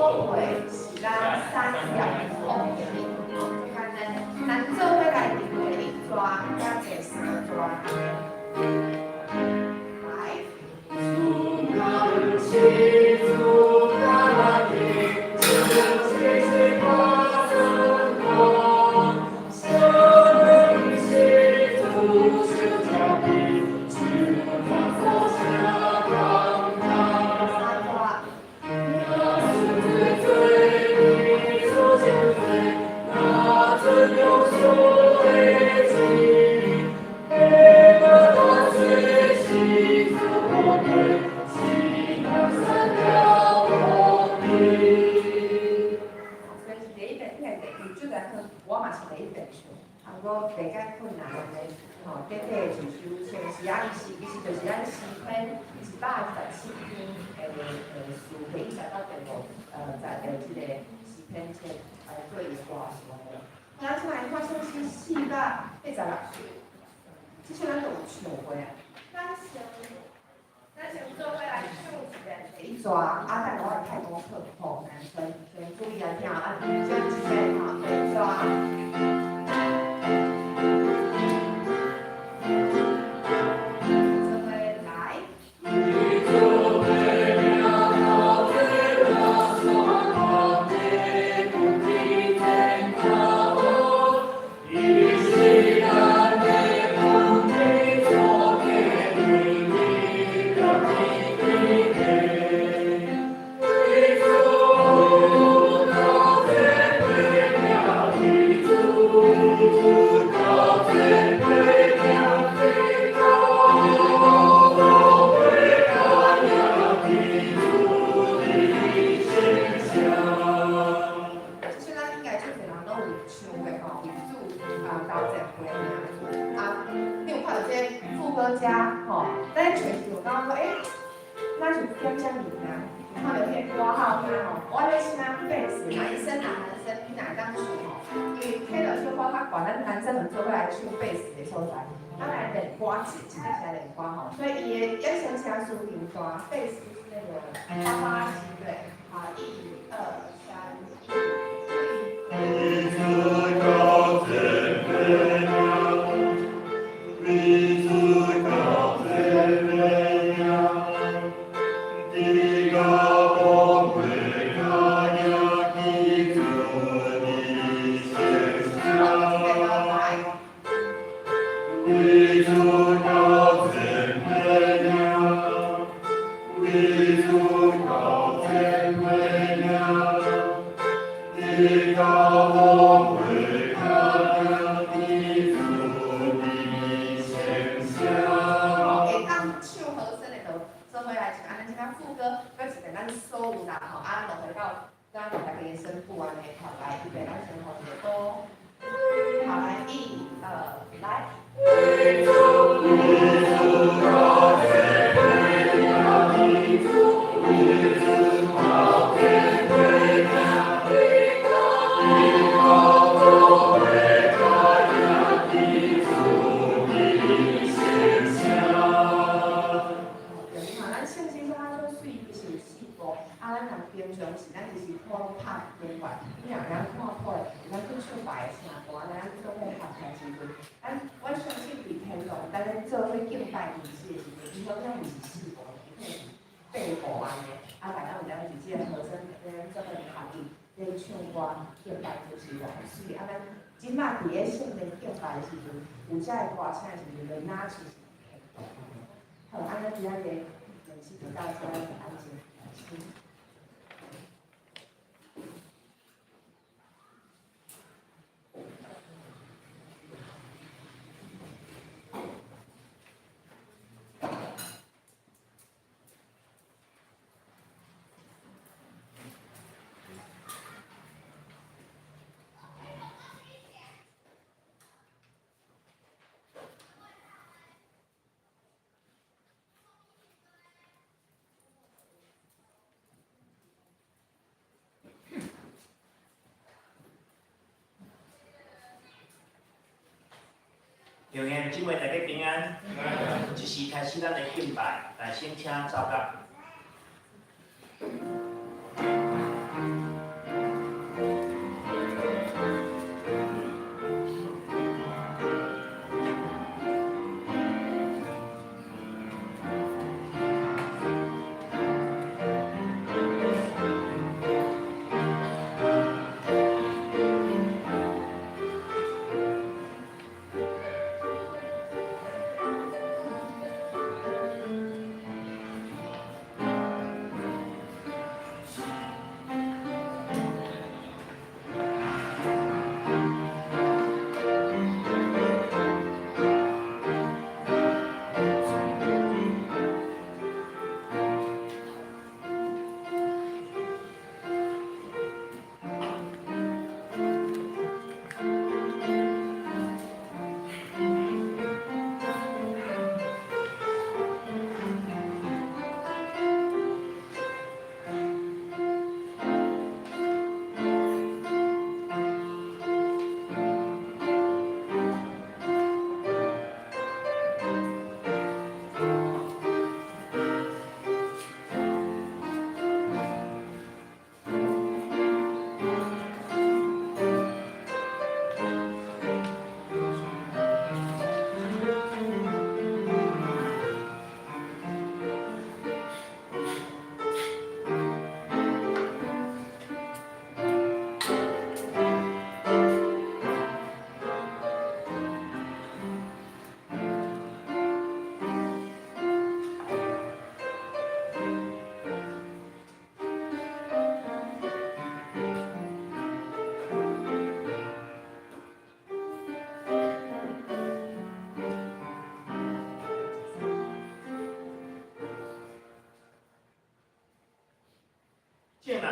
做伙是咱产业方面，看咧，咱做伙来定个一抓，甲第三抓安尼。来。主人起主大地，主起是花生光，生命起主是家地，主放手下放他。那是最最的主将最，那真有所为己，每个大最喜主我们。我嘛是第一遍唱，我袂介困难的，吼，短短一首，像是啊，其实就是咱诗篇127篇诗篇1到在即个诗篇册做一挂什么的。咱出来发生是4到86岁，即像咱都有唱过啊。咱先做伙来唱一遍第一抓，等我会太功课，吼，先注意啊听啊，先一遍吼，第一抓。所以伊的要先请输赢抓，贝斯是那个八八七对，好，1、2、3、1。你自高天飞鸟，你自高天飞鸟，地高风飞高呀，地主你先下，地主高天。今仔伫咧圣灵敬拜的时阵，有遮个歌唱的时阵，就拿出。好，安尼今仔日练习就到这，安静。有缘姊妹大家平安，即时开始咱的敬拜，来先请照讲。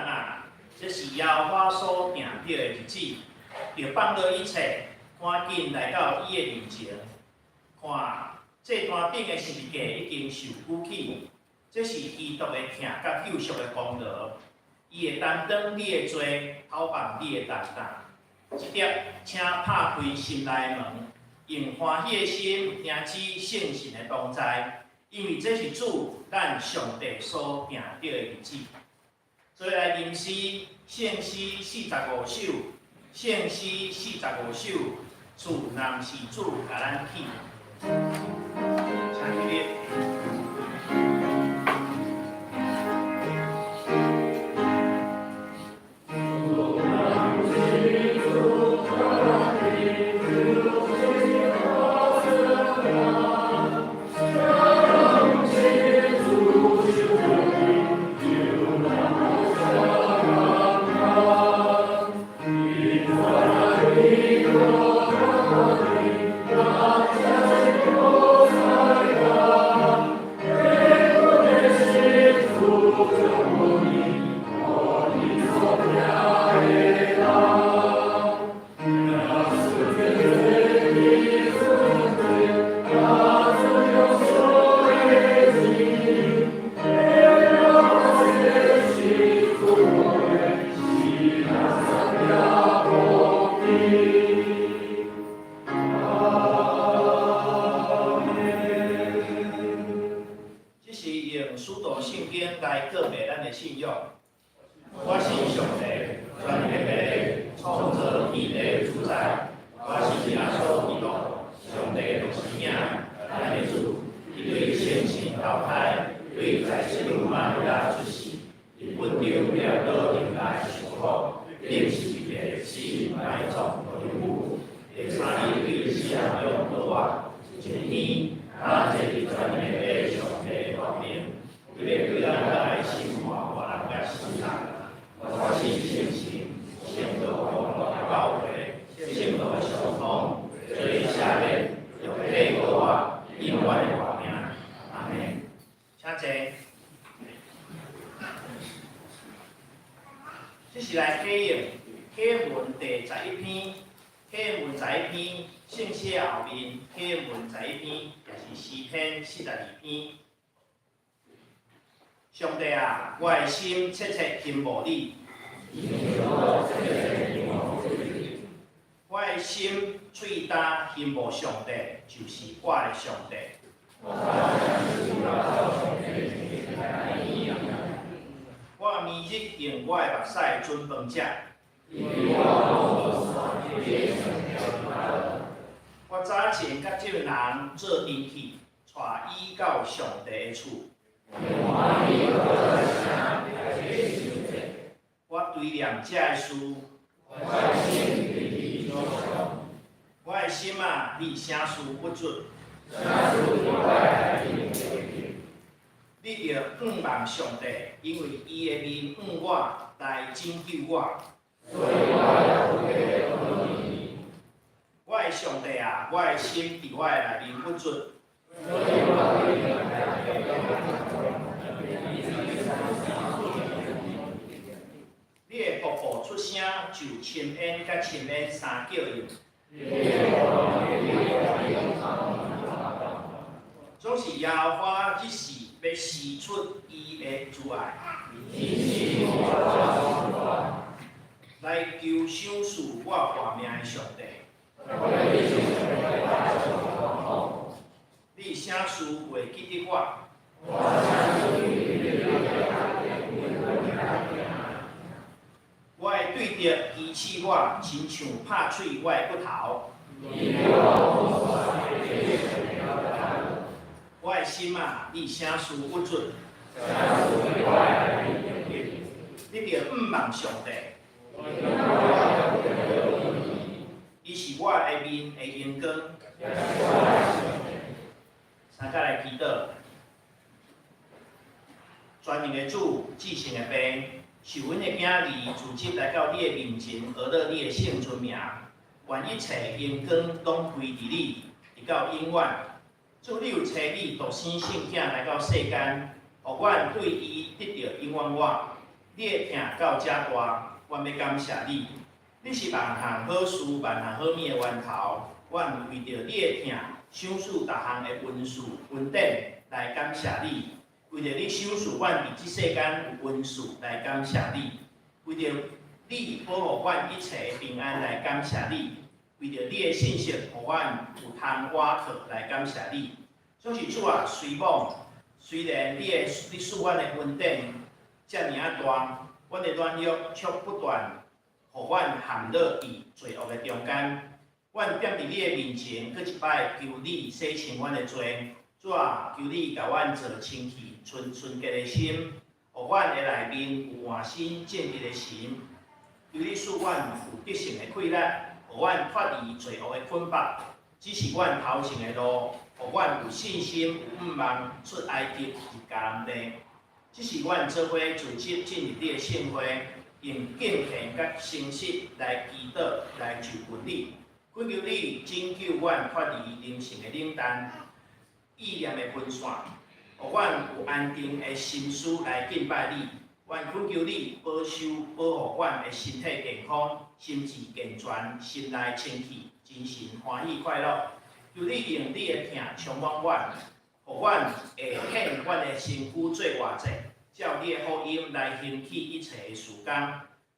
啊，这是妖花所定定的日子，就放落一切，赶紧来到伊的面前，看这单顶的十字架已经受举起，这是基督的疼甲救赎的功劳，伊会担当你的罪，讨办你的担当。一碟，请拍开心内的门，用欢喜的心听取圣神的同在，因为这是主咱上帝所定定的日子。做来吟诗，圣诗45首，圣诗45首，主南是主甲咱起。请起立。来告白咱的信仰。我信上帝，全能的创造天地主宰。我是耶稣基督，上帝的子名，咱的主。伊对先神投胎，对在世路马利亚出世，伊本着了道迎来受苦，并是被死埋葬落入，第三日对死人用刀划，一天，他这里全能的上帝方面。因为对咱来生活，我人甲时间，我是信心，圣道公道的教会，圣道的相通，所以下面用这个话，永远的活命。阿门。请坐。这是来启应启文第11篇，启文11篇，圣诗后面启文11篇，也是诗篇42篇。上帝啊，我的心切切仰慕你。我的心最大仰慕上帝，就是我的上帝。我每日用我的目屎准饭食。我早前甲这人做阵去，带伊到上帝的厝。我对念这的事，我的心啊，你啥事不准？你着仰望上帝，因为伊的面向我来拯救我。我的上帝啊，我的心伫我的内面不准。你的瀑布出声，就深烟甲深烟三叫应。总是耶和华一时要施出伊的慈爱，来救赏赐我活命的上帝。你啥事袂记得我？我会对着伊刺我，亲像拍碎我的骨头。我的心啊，你啥事不准？你着仰望上帝，伊是我下面的阳光。大家来祈祷，全能的主，至圣的父，受阮的囝儿自今来到你的面前，学到你的圣尊名，愿一切荣光拢归伫你，直到永远。主，你有差你独生圣囝来到世间，互阮对伊得到永远我。你的疼到遮大，阮要感谢你。你是万项好事、万项好物的源头，阮为着你的疼，想使逐项的恩赐、恩典来感谢你。为着你想使阮伫即世间有恩赐来感谢你。为着你保护阮一切的平安来感谢你。为着你的信息，互阮有通瓦靠来感谢你。总是主啊，虽然你使阮的恩典遮尔啊大，阮的软弱却不断，互阮陷落伫罪恶的中间。阮踮伫你的面前，搁一摆求你洗清阮的罪。主啊，求你甲阮做清气、纯洁的心，互阮的内面有换心正直的心。求你使阮有得胜的气力，互阮脱离罪恶的捆绑，指示阮头前的路，互阮有信心、有盼望出埃及入迦南地。这是阮做伙自己进入你的圣会，用敬虔甲诚实来祈祷、来求问你，恳求你拯救阮脱离人生的冷淡、意念的分散，互阮有安定的心思来敬拜你。阮恳求你保护阮的身体健康、心智健全、心内清气、精神欢喜快乐。求你用你的疼充满阮，互阮会献阮的身躯做活祭，照你的福音来兴起一切的事工。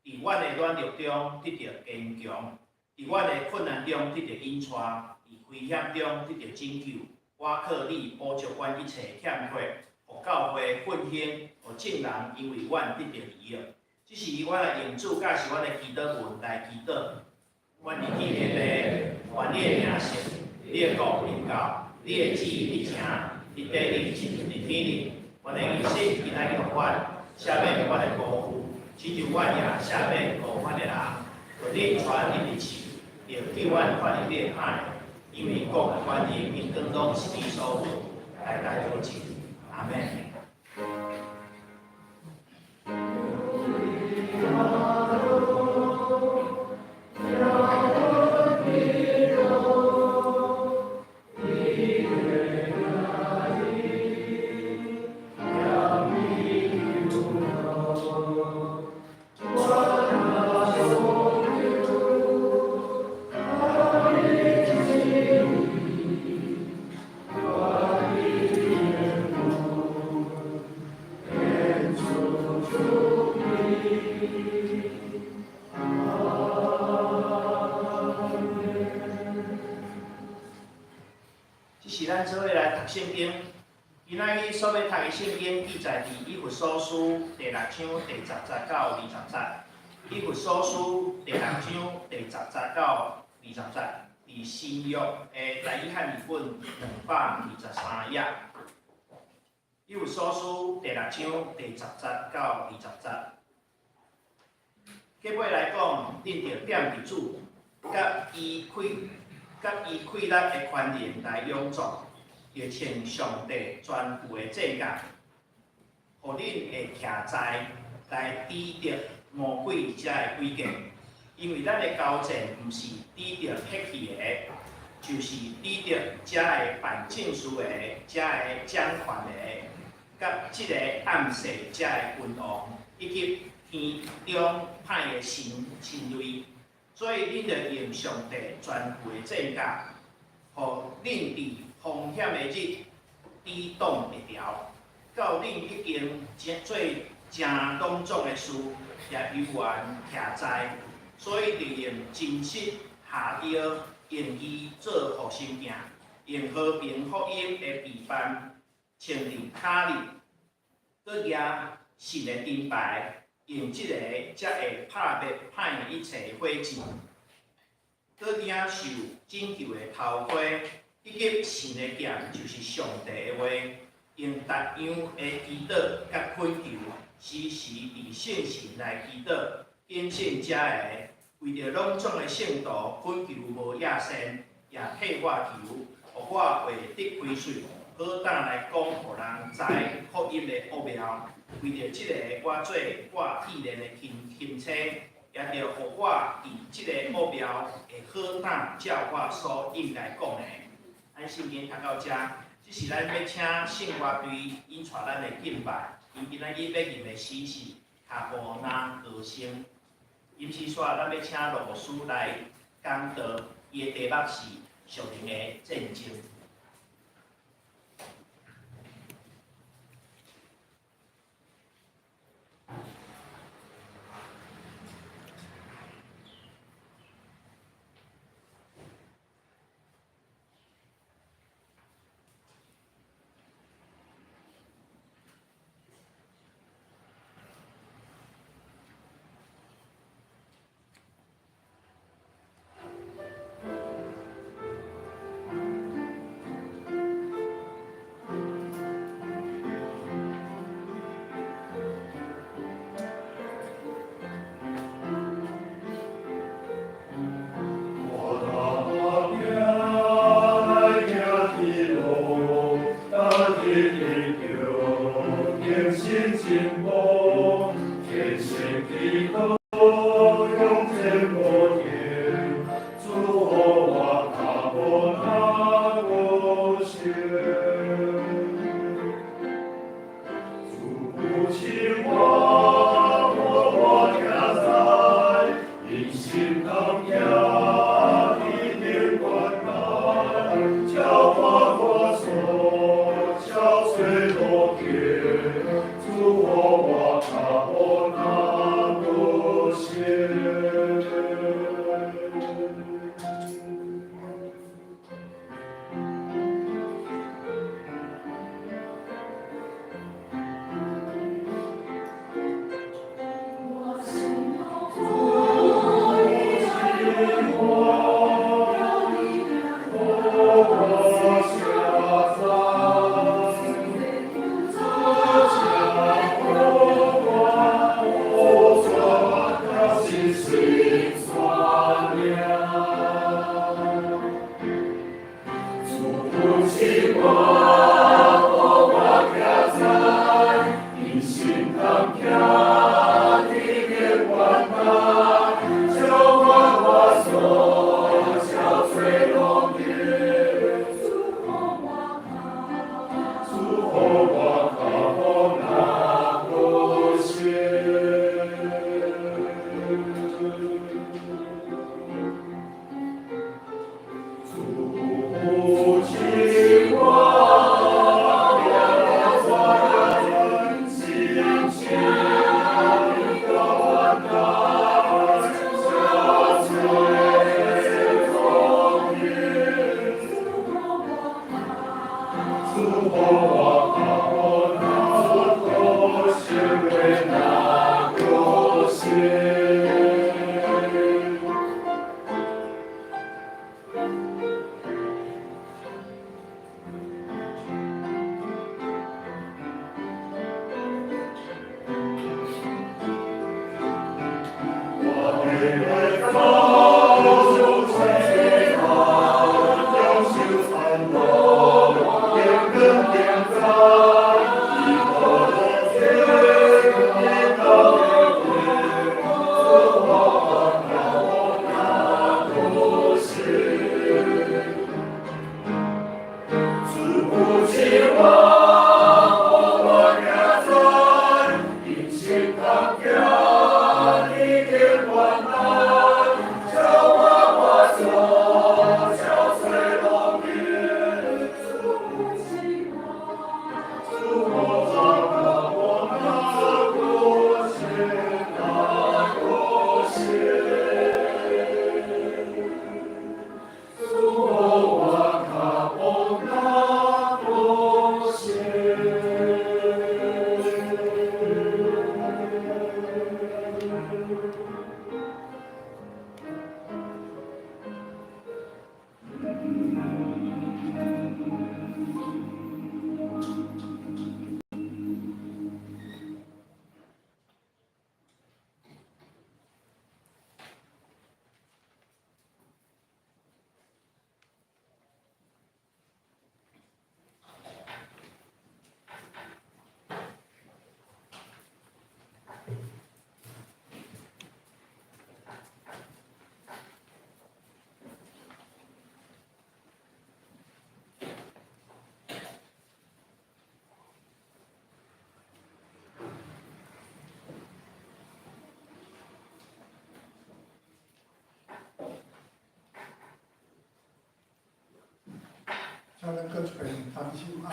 伫阮的软弱中得到坚强，伫阮的困难中得到引带，伫危险中得到拯救。我靠你补足阮一切欠缺。互教会复兴，互众人因为阮得到利益。这是阮的用主，甲是阮的祈祷文来祈祷。阮日记的愿你的名圣，你的国临到，你的旨意立成，你地立尽，你天立。阮的意思今仔日互阮，下面阮的辜负，亲像阮也下面辜阮的人，互你传你的旨，要叫阮脱离你的歹，因为国、权力、平等拢是你所有，来多尽。阿门。圣经，今仔日所要读的圣经记载伫以弗所书第6章第10节到20节。以弗所书第6章第10节到20节，伫新约的来约翰译本223页。以弗所书第6章第10节到20节。结尾来讲，恁着踮伫主，甲伊快乐的权能来永驻。要请上帝全副的正觉，互恁会徛在来抵着魔鬼遮的诡计，因为咱的交战毋是抵着血气的，就是抵着遮的办证书的、遮的掌权的，甲即个暗世遮的君王，以及天中歹的神类，所以恁着用上帝全副的正觉，互恁伫风险的日抵挡会牢，到恁已经做正当作的事，也悠然徛在，所以利用真实下药，用伊做护心镜，用和平福音的备范，穿伫脚里，搁举神的灯牌，用即个才会拍灭歹一切火箭，搁领受拯救的头盔。以及神的剑就是上帝的话，用逐样的祈祷甲恳求，时时伫圣神来祈祷，坚信遮个为着拢总的圣徒恳求无野善，也替我求，互我会得开嘴，好当来讲，互人知福音的奥妙。为着即个，我做我意念的钦差，也着互我伫即个奥妙会好当照我所应该讲的。咱圣经读到遮，这是咱要请圣乐队演出咱的敬拜。因今仔日要吟的诗是卡波那歌声。因此说，咱要请老师来讲道，伊的题目是属灵的战争。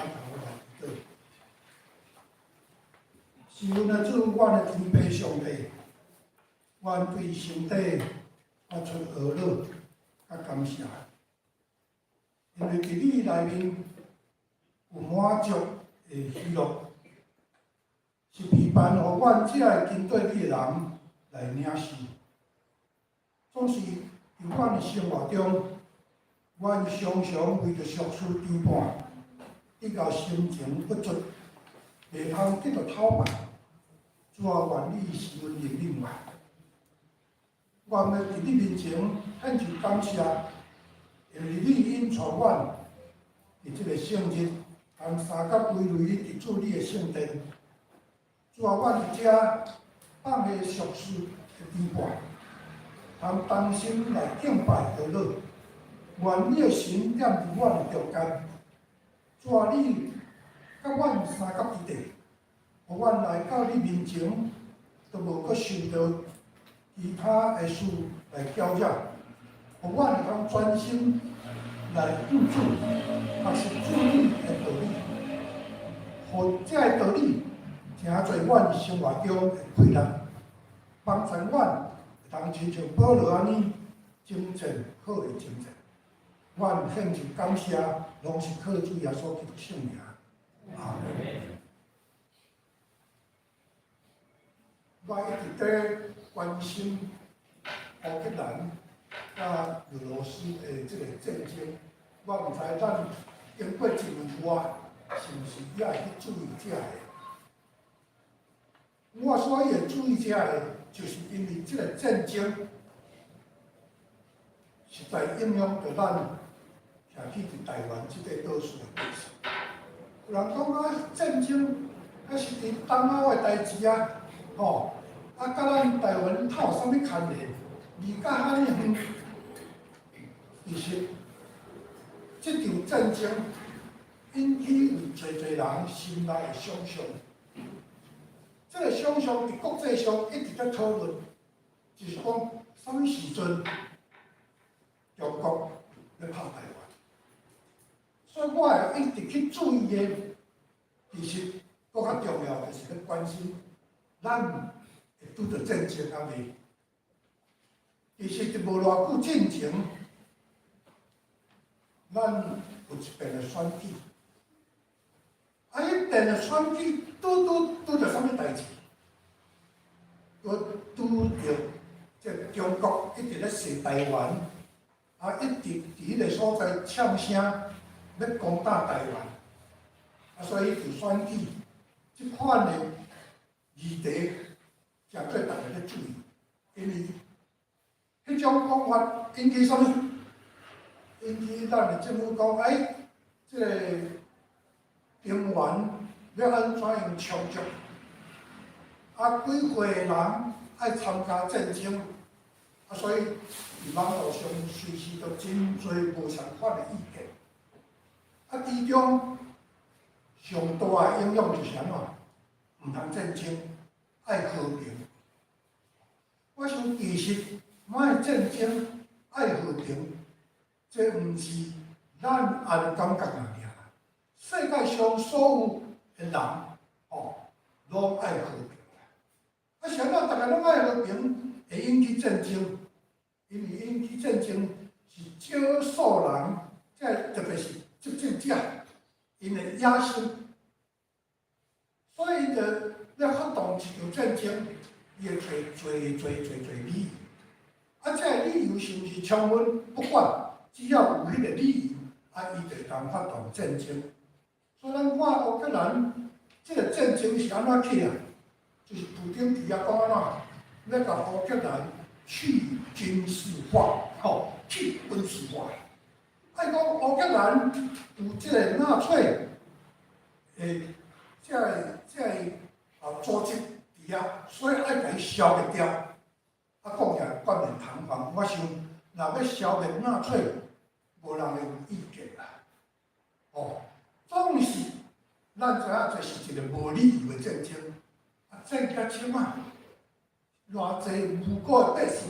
头来对。是阮的主，阮的天父上帝，阮对上帝发出俄乐，甲感谢，因为伫你内面有满足的喜乐，是陪伴互阮只个跟对你的人来领受。总是伫阮的生活中，阮常常为着俗事牵绊，直到心情不足，袂通得到讨办。主啊，愿你是阮引领我。我要伫你面前献上感谢，因为你引带阮伫即个圣日，通三甲归类伫主你的圣殿。主啊，阮伫遮放下俗事的牵绊，通当心来敬拜和乐。愿你的神踮伫阮的中间。主啊，你甲阮三甲一地。互阮来到你面前，都无阁受到其他的事来搅扰，互阮会通专心来应主，也是主你的道理。互这个道理，诚侪阮生活中的困难，帮助阮会通亲像保罗安尼精进好的精进。阮献上感谢，拢是靠主耶稣基督圣名。阿门。我一直在关心乌克兰甲俄罗斯的这个战争，我毋知咱经过一年外，是毋是也会去注意这个？我所以会注意这个，就是因为这个战争实在影响到咱徛去伫台湾这个岛屿的故事。有人讲啊，战争那是伫东欧的代志啊，吼。甲咱台湾透有啥物牵连？离甲遐尼远，其实这场战争引起有侪人心内的伤伤。这个伤伤伫国际上一直在讨论，就是讲啥物时阵中国要拍台湾。所以我会一直去注意的，其实更较重要的是要关心咱。拄着战争啊未？其实无偌久之前，咱有一遍的选举，迄遍的选举拄着啥物代志？拄着这中国一直咧射台湾，一直伫迄个所在呛声要攻打台湾，所以就选举即款的议题。诚做大家咧注意，因为迄种讲法引起啥物？引起咱的政府讲，即个兵员要安怎样充足？几岁的人爱参加战争，所以伫网络上随时都真侪无相款的意见。其中上大的影响就是安怎？毋通战争，爱和平。我想，其实莫战争、爱和平，这毋是咱安尼感觉尔。世界上所有的人，拢爱和平。想到大家拢爱和平，会引起战争，因为引起战争是少数人，特别是执政者，因的野心，所以就要发动一场战争。伊会找理由，这个理由是毋是充分不管，只要有迄个理由，伊就当发动战争。所以咱看乌克兰这个战争是安怎起来？就是普京伫遐讲安怎，要甲乌克兰去军事化，去军事化。爱讲乌克兰有这个纳粹这个组织。所以爱甲伊消灭掉，讲起来冠冕堂皇。我想，若要消灭纳粹，无人会有意见啦。总是咱知影这是一个无理由的战争，战甲枪啊，偌济无辜的百姓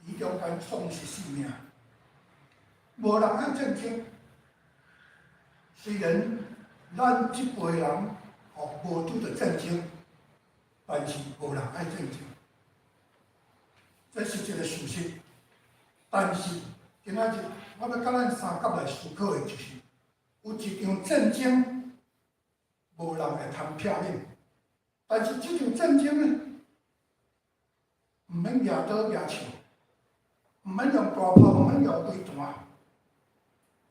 伫中间丧失性命，无人爱战争。虽然咱这辈人无拄着战争，但是无人爱战争，这是一个事实。但是今仔日，我要甲咱三甲来思考的就是，有一场战争，无人会通避免，但是这场战争呢，毋免举刀举枪，毋免用大炮，毋免用飞弹，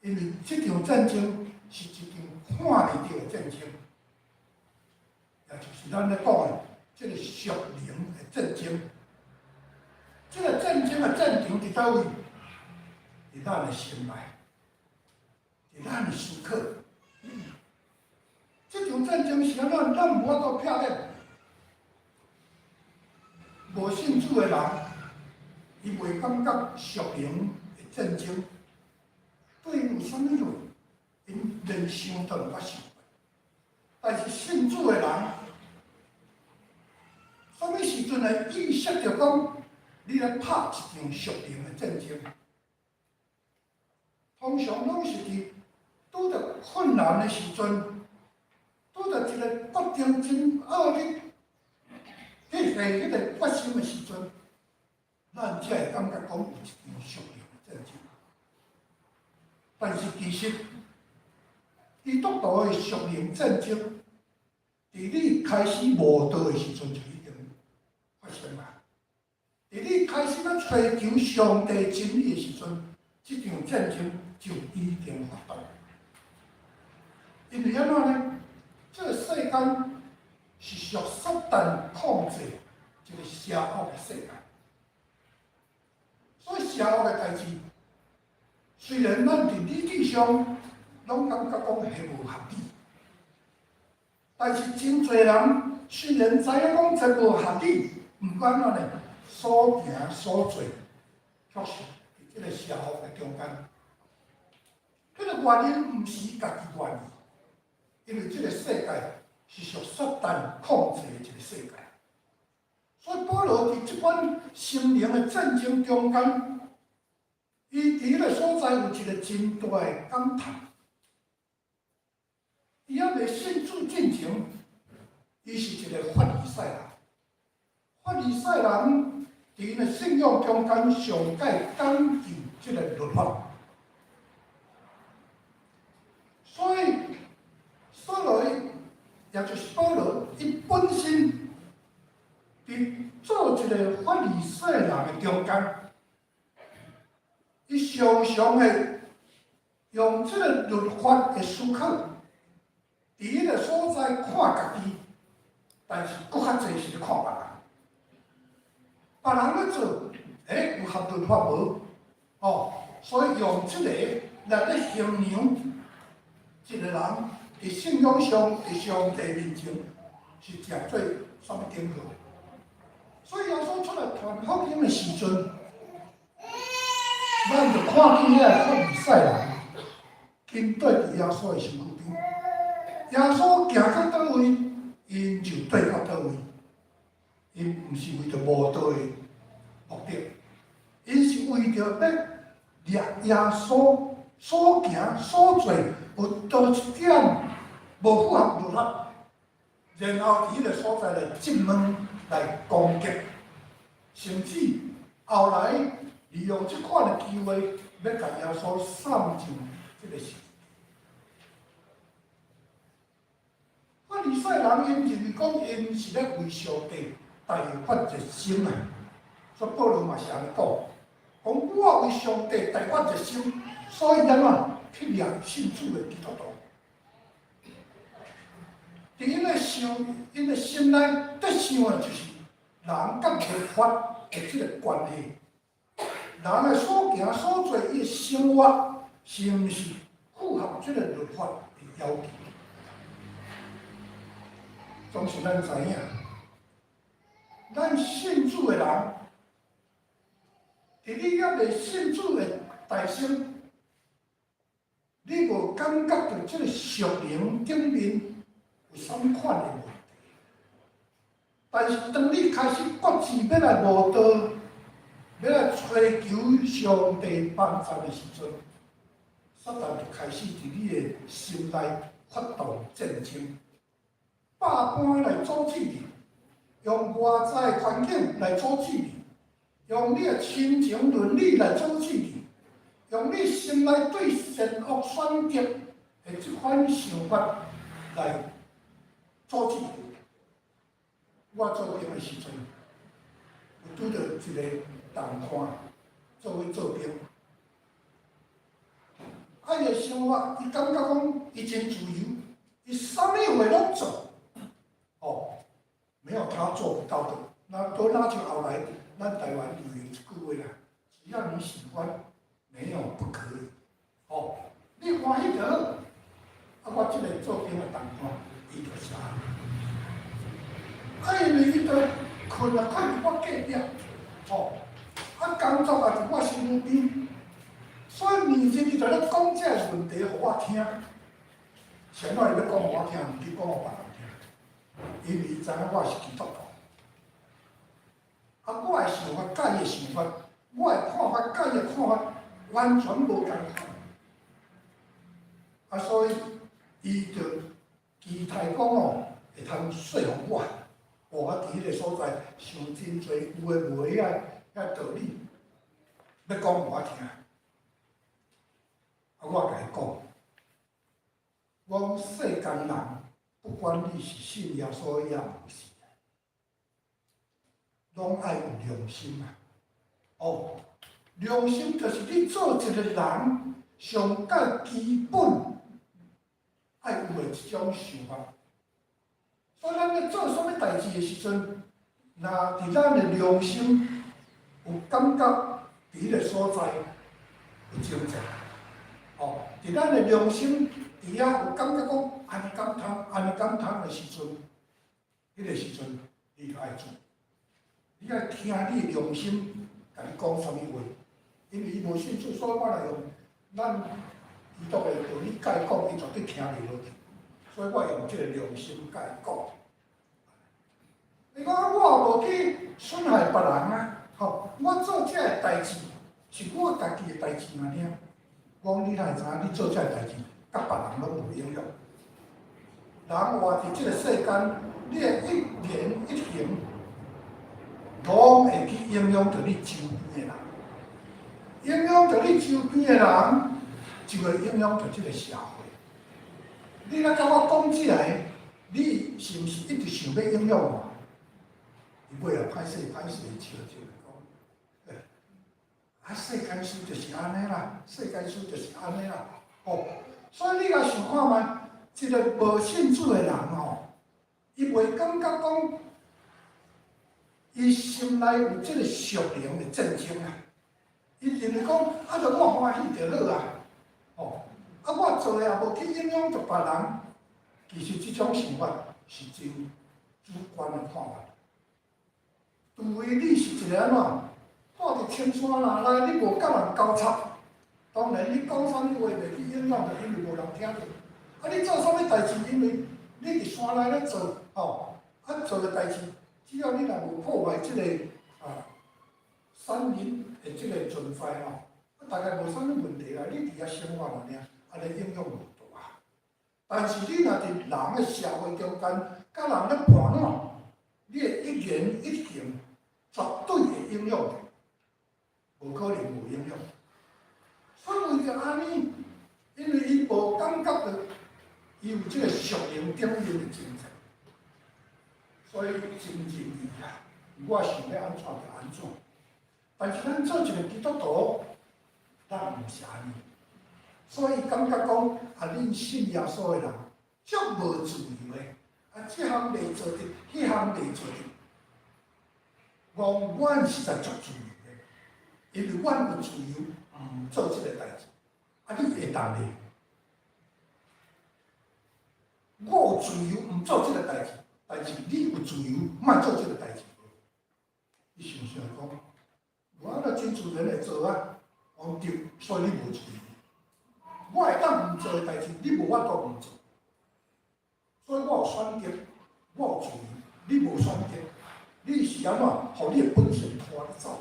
因为这场战争是一场看得到的战争，也就是咱咧讲的这个属灵的战争。这个战争的战场伫倒位？伫咱的心内，伫咱的时刻。这场战争是安怎？咱无法度避免。无信主的人，伊袂感觉属灵的战争对伊有啥物用，因连想都毋捌想过。但是信主的人，啥物时阵会意识到讲，你来拍一场属灵的战争？通常拢是伫拄着困难的时阵，拄着一个决定真恶劣、迄个发生的时阵，咱才会感觉讲有一场属灵的战争。但是其实，基督徒的属灵战争，伫你开始无道的时阵就已经发生啦。伫你开始要追求上帝真理的时阵，这场战争就已经发动。因为安怎呢？这个世间是属撒旦控制一个邪恶的世界，所以邪恶的代志，虽然咱伫理智上拢感觉讲系无合理，但是真侪人虽然知影讲这无合理，毋过安怎呢？所行所做，确实伫这个邪恶的中间。这个原因毋是家己愿意，因为这个世界是属撒旦控制的一个世界。所以保罗伫这款心灵的战争中间，伊伫迄个所在有一个真大的感叹。伊还未信主进前，伊是一个法利赛人。法利赛人伫因的信仰中间上界讲究这个律法。所以，所罗也就是保罗，伊本身伫做一个法利赛人的中间，伊常常的用这个律法的思考，伫迄个所在看家己，但是搁较侪是咧看别人。别人咧做，有合律法无？所以用这个来咧衡量。一个人伫信仰上，伫上帝面前是食做啥物顶好？所以耶稣出来传福音的时阵，咱就看见遐个法利赛人紧对伫耶稣的身躯边。耶稣行到倒位，因就对到倒位。因毋是为着无道的目的，因是为着要掠耶稣所行所做。有多一点无符合律法，然后伫迄个所在来质问、来攻击，甚至后来利用这款的机会，要甲耶稣送进这个事。法利赛人因认为讲，因是咧为上帝大发热心啊，所以保罗嘛是安尼讲，我为上帝大发热心，所以安怎？去掠信主的基督徒，伫因的心内得想的就是人甲律法的这个关系，人的所行所做，伊的生活是毋是符合这个律法的要求？总是咱知影，咱信主的人，伫你还未信主的大生。你无感觉到这个属灵顶面有啥物款的问题？但是当你开始决志要来无道，要来追求上帝帮助的时阵，撒旦就开始伫你的心内发动战争，百般来阻止你，用外在环境来阻止你，用你的亲情伦理来阻止你，用你心内对善恶选择的这款想法来阻止你。我做兵的时阵，有拄到一个同伴，做伙做兵。伊个想法，伊感觉讲，伊真自由，伊啥物话拢做，没有他做不到的。那就后来，咱台湾有一句话啦，只要你喜欢，没有不可以。你欢喜就好。我即个做兵的同伴，伊就啥？因为伊就困啊，困我隔壁，工作也伫我身边。所以年前伊就咧讲这个问题，互我听。上摆伊咧讲互我听，毋去讲互别人听，因为伊知影我是基督徒。我的想法甲伊的想法，我的看法甲伊的看法完全无共款。所以伊就期待讲会通说服我。我伫迄个所在想真侪有诶无诶道理，要讲互我听。我甲伊讲，我世间人，不管你是信耶稣也毋是，拢爱有良心啊！良心就是你做一个人上较基本爱有诶一种想法。所以咱咧做啥物代志诶时阵，若伫咱诶良心有感觉，伫迄个所在有挣扎。伫咱的良心底下有感觉讲安尼敢通的时阵，迄个时阵你就爱做，你爱听你的良心甲你讲啥物话，因为伊无信主，所以我来用咱基督的道理甲伊讲，伊绝对听袂落去，所以我用即个良心甲伊讲。你讲我无去损害别人啊，我做这个代志是我家己的代志嘛，尔。讲你哪会知影？你做这代志，甲别人拢无影响。人活伫即个世间，你的一言一行，拢会去影响到你周边的人，影响到你周边的人，就会影响到即个社会。你若甲我讲起来，你是毋是一直想要影响我？伊尾啊，歹势的笑讲。世间事就是安尼啦，世间事就是安尼啦。所以你若想看觅，一个无信主的人伊袂感觉讲，伊心内有即个属灵的战争啊。伊认为讲，就我欢喜就好啊。我做也无去影响着别人。其实即种想法是真主观的看法。除非你是一个安怎？住伫深山内，你无甲人交叉，当然你讲啥物话袂去影响着，因为无人听着。你做啥物代志，因为你伫山内咧做，做个代志，只要你若无破坏即个山林的即个存在大概无啥物问题啦。你伫遐生活尔，安尼影响无大。但是你若伫人的社会中间，甲人咧盘你的一言一行绝对会影响的。无可能无影响，所以为着安尼，因为伊无感觉到伊有即个属灵顶面的精神，所以真仁义啊！我想要安怎就安怎。但是咱做一个基督徒，咱毋是安尼，所以感觉讲恁信耶稣的人足无自由的，这项袂做得，迄项袂做得。阮实在足自由。因为阮有自由，毋做即个代志，你会当咧？我有自由，毋做即个代志，但是你有自由，莫做即个代志。你想想讲，我若真自然会做啊，对，所以你无自由。我会当毋做的代志，你无法度毋做。所以我有选择，我有自由，你无选择，你是安怎？互你的本性拖你走。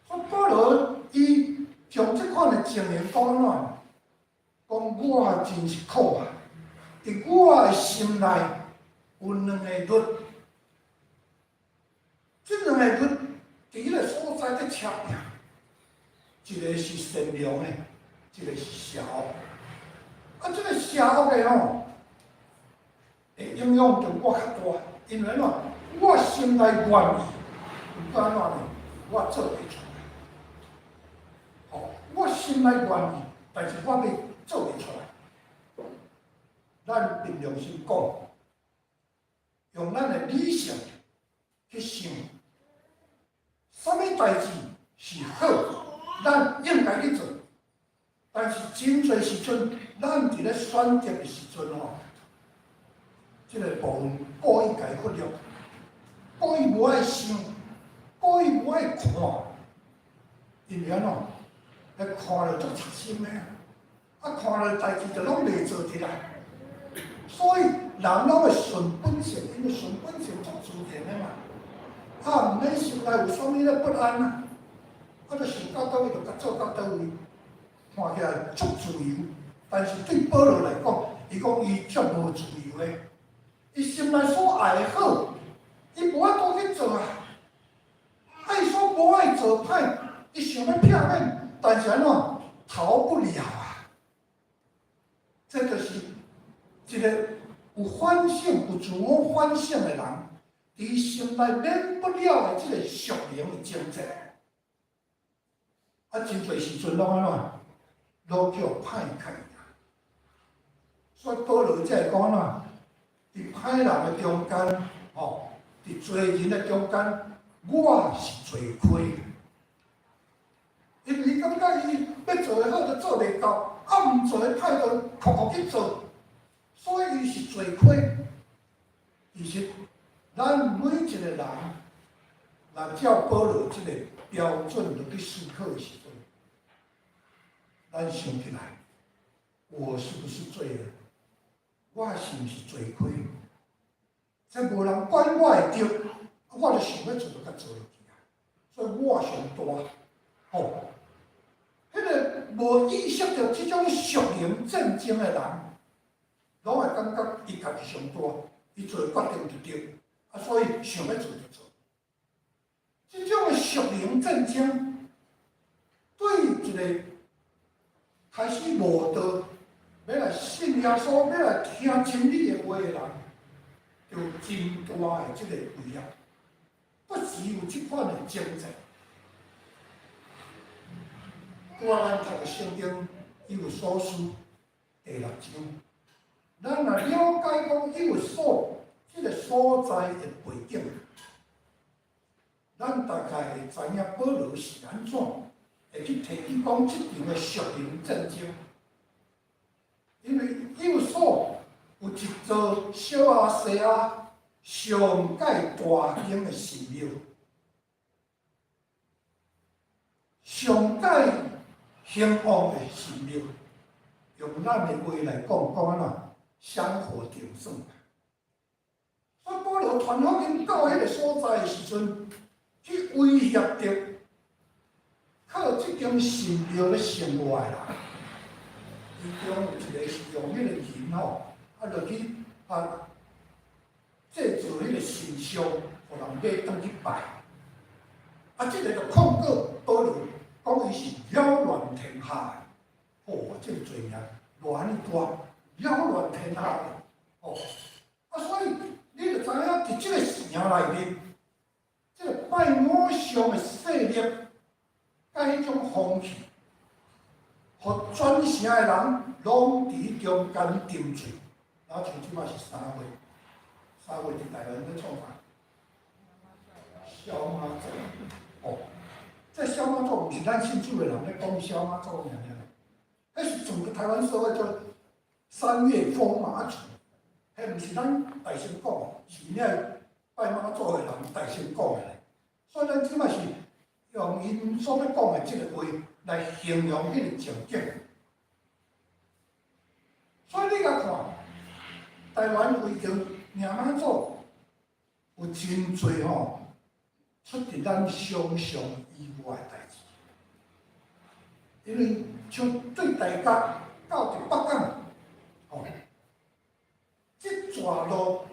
所以保罗伊将即款的情形讲安怎？讲我真是苦啊！伫我的心内有两个律，这两个律伫迄个所在在测拼，一个是善良的，一个是邪恶。啊，这个邪恶的吼，会影响着我较大，因为喏，我心内愿意，有安怎呢？我做袂出来。吼，我心内愿意，但是我要做袂出来。咱凭良心讲，用咱的理性去想，什么代志是好，咱应该去做。但是真侪时阵，咱伫咧选择的时阵吼，即个部分故意家忽略，故意无爱想，故意无爱看，因为安怎？来看了足插心的啊，看了代志就拢袂做得来。所以人拢会顺本性，因为顺本性足自然的嘛。啊，毋免心内有啥物咧不安啊，啊，就想到倒位就甲做到倒位，看起来足自由。但是对保罗来讲，伊讲伊足无自由的，伊心内所爱的好，伊无法度去做啊。爱所无爱做歹，伊想要避免，但是安怎逃不了啊？这就是一个有反省、有自我反省的人，伫心内免不了的这个属灵的挣扎。啊，真侪时阵拢安怎，拢叫歹开啊。所以保罗才会讲安怎，伫歹人的中间，吼，伫罪人的中间，我是罪亏。因为伊感觉伊要做的好都做袂到，啊，毋做的歹就哭哭去做。所以伊是罪亏，其实咱每一个人，若照保罗这个标准来去思考的时阵，咱想起来，我是不是罪人？我是不是罪亏？这无人管我会着，我就想要做就甲做落去啊。所以我上大，吼，迄个无意识到这种属灵正经的人。拢会感觉伊家己上大，伊做决定就对，啊，所以想要做就做。这种的属灵正经，对一个开始无道、要来信耶稣、要来听真理的话的人，有真大的这个威胁，不时有这款的挣扎。拄仔咱读的圣经，伊有所书第6章。咱若了解讲伊有即个所在的背景，咱大概会知影保罗是安怎会去提起讲即场的属灵战争。因为伊有一座小亚细亚上界大型的神庙，上界兴旺的神庙，用咱的话来讲安怎？香火鼎盛，所以保罗传福音到迄个所在的时阵，去威胁着靠这间神庙咧生活的人。其中有一个是用迄个银吼，落去制作迄个神像，互人买转去拜。这个就控告保罗，讲伊是扰乱天下的。这个罪名偌尼大。扰乱天下的，所以你就知影，伫这个城内面，这个拜偶像的势力，甲迄种风气，互全城的人拢伫中间定罪。然后像即摆是3月伫台湾咧创啥？小妈祖，这小妈祖毋是咱信主的人咧讲小妈祖尔，迄是整个台湾社会做。3月风马祖，迄毋是咱大声讲，是遐拜妈祖的人大声讲的。所以咱即摆是用因所要讲的即个话来形容迄个情景。所以你甲看，台湾为着娘妈祖，有真侪出伫咱想象以外的代志。因为像对大家。到伫北港，吼，即段路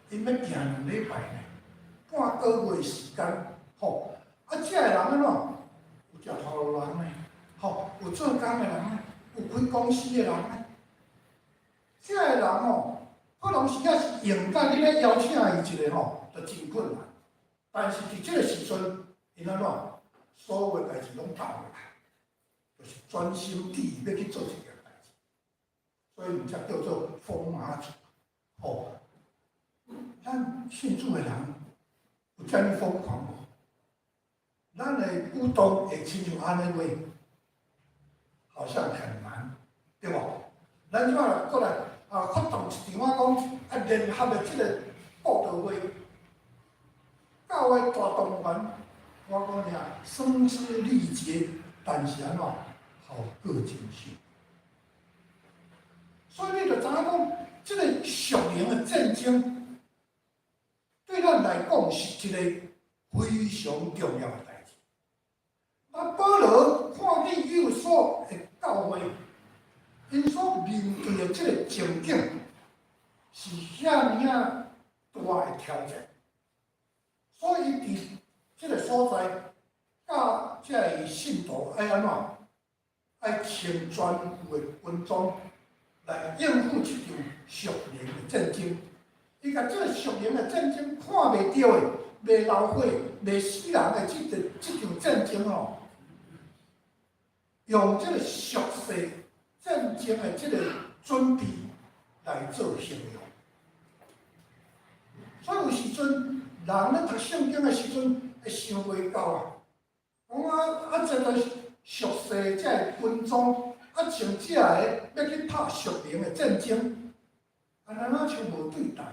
因要行2礼拜呢，半个月时间，吼，啊，遮个人安怎？有食头路人呢，吼，有做工的人呢，有开公司的人呢，遮个人吼，可能是也是用甲你咧邀请伊一个吼，就真困难。但是伫即个时阵，因安怎？所有的代志拢倒落来，就是专心致意要去做一件代志，所以毋才叫做风马主。吼，咱信主的人有遮尔疯狂无？咱的舞动会亲像安尼话，好像很难，对无？咱即摆过来发动一场讲联合的即个布道会，教会大动员。我讲俩声嘶力竭，但是安怎效果真秀。所以你就知影讲，即个属灵的战争，对咱来讲是一个非常重要的代志。啊，保罗看见有所的教会，因所面对的即个情景，是遐尼啊大的挑战，所以伫即个所在，甲即个信徒爱安怎？爱穿全副的军装来应付即场属灵的战争。伊甲即个属灵的战争看袂到的、袂流血、袂死人的即场战争哦，用即个俗世战争的即个准备来做形容。所以有时阵，人咧读圣经的时阵，会想袂到啊！讲真个俗世遮个军装，穿遮个要去拍属灵的战争，咱像无对同。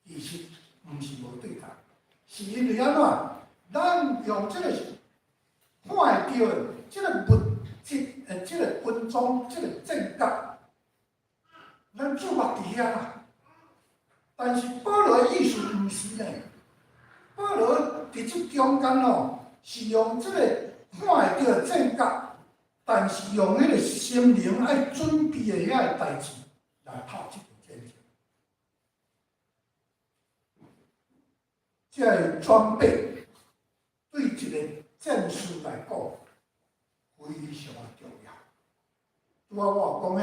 其实毋是无对同，是因为安怎？咱用即个看会到的即个物质即个军装、即个战甲，咱注目伫遐啦。但是保罗的意思毋是呢。保罗伫即中间哦，是用即个看会到战甲，但是用迄个心灵爱准备的遐个代志来拍即场战争。即个装备对一个战士来讲非常的重要。拄仔我讲迄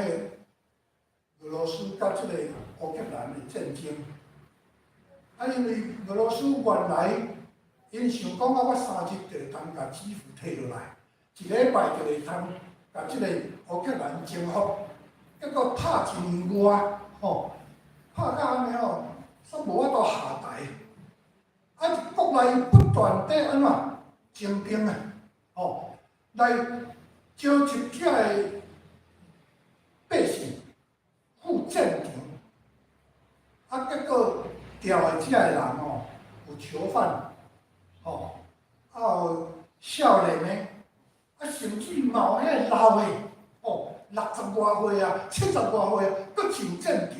俄罗斯甲即个乌克兰的战争。因为俄罗斯原来因想讲我3日就会通甲基辅摕落来，1礼拜就会通甲即个乌克兰征服，结果拍1年外，拍到安尼吼，煞无法度下台。国内不断地安怎征兵啊，来召集遮个百姓赴战场，结果。调的遮个人有囚犯，有少年的，甚至嘛有遐老的，60外岁啊，70外岁啊，搁上战场。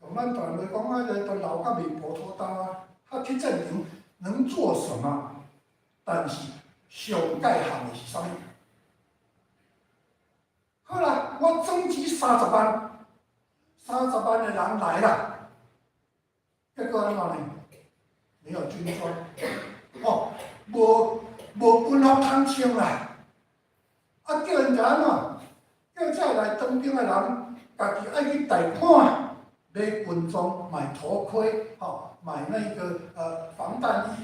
用咱台话讲，都老甲未蒲拖刀啊，去战场能做什么？但是上盖行的是啥物？好啦，我征集30万，30万的人来啦。结果安怎呢？没有军装，无军服通穿啦。叫人家安怎？叫遮来当兵的人，家己爱去贷款买军装、买头盔，买那个防弹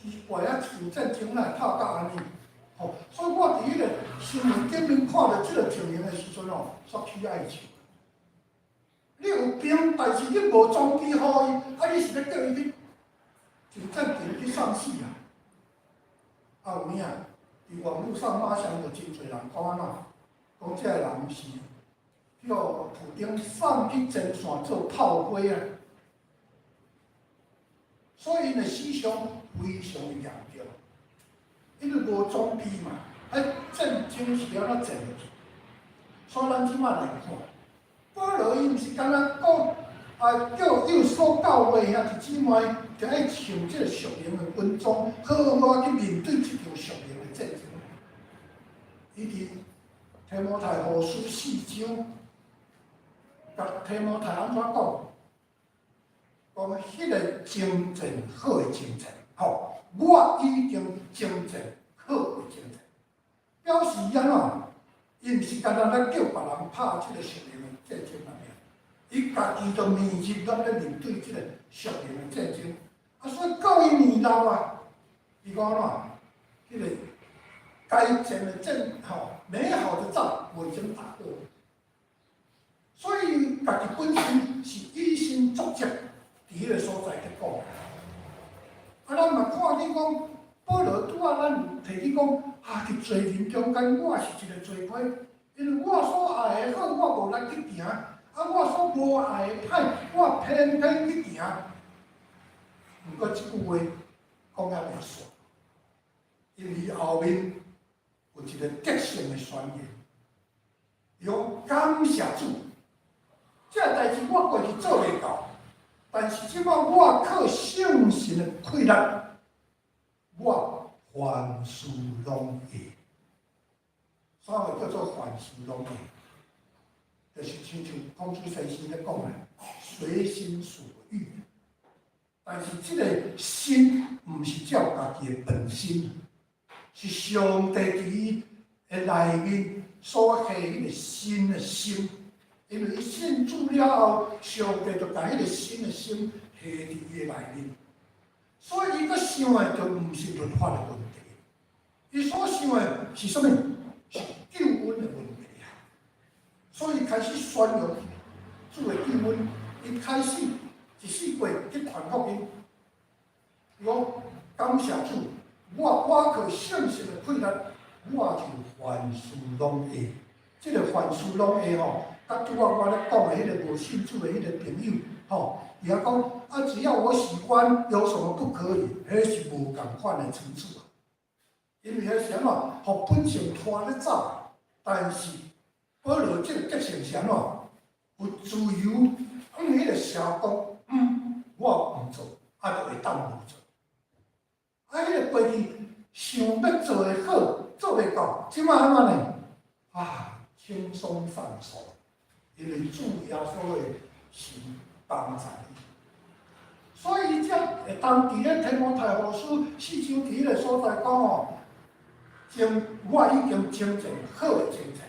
衣，为了上战场来拍到安尼。所以我伫迄个新闻顶面看到即个情形的时阵煞起爱笑。你有兵，但是你无装备好伊，你是要叫伊去上战场去送死啊？有影，伫网络上马上就真侪人讲安怎，讲遮个人是叫普丁送去前线做炮灰啊。所以因的思想非常严重，因为无装备嘛，战争是要怎战落去？所以咱即摆来看。保罗伊毋是干那讲叫有所教会兄弟姊妹，就爱穿即个属灵的军装，好好去面对即场属灵的战争。伊伫提摩太后书4章，甲提摩太安怎讲？讲迄个征战好的征战，吼，我已经征战好的征战，表示安怎？伊毋是单单咧叫别人拍即个属灵的战争而已，伊家己就面日拢咧面对即个属灵的战争。啊，所以到伊年老啊，伊讲喏，迄个该战的战，吼，美好的仗我已经打过了。所以家己本身是以身作则，伫迄个所在去讲。啊，咱嘛看见讲，保罗拄仔咱摕去讲，啊，伫罪人中间，我是一个罪魁，因为我所爱的好，我无力去行；啊，我所无爱的歹，我偏偏去行。毋过即句话讲了袂煞，因为后面有一个得胜的宣言，用感谢主。这代志我过去做袂到，但是即摆我靠圣神的气力，我凡事拢会。啥话叫做凡事拢会？就是亲像孔子先生咧讲的，随心所欲。但是这个心毋是照家己的本心，是上帝伫伊的内面所下迄个新的心。因为伊信主了后，上帝就把迄个新的心下伫伊的内面，所以伊个想的就毋是律法的问题，伊所想的是啥物？是救恩的问题啊！所以开始宣扬主的救恩，伊开始一世过去传福音。伊讲感谢主，我靠圣神的气力，我就凡事拢会。这个凡事拢会吼。啊，拄仔我咧讲的迄个无信主的迄个朋友，吼，伊也讲啊，只要我喜欢，有什么不可以？迄是无共款的层次啊。因为迄是安怎，互本性拖咧走，但是保罗这个德性是安怎？有自由，迄个社讲，我毋做，啊，就会当无做。啊，迄个过去想要做的好，做袂到，即摆安怎呢？啊，轻松上手。因为主耶稣的是帮助你，所以才会当伫咧提摩太后书4章伫个所在讲哦，我已经征战好的征战。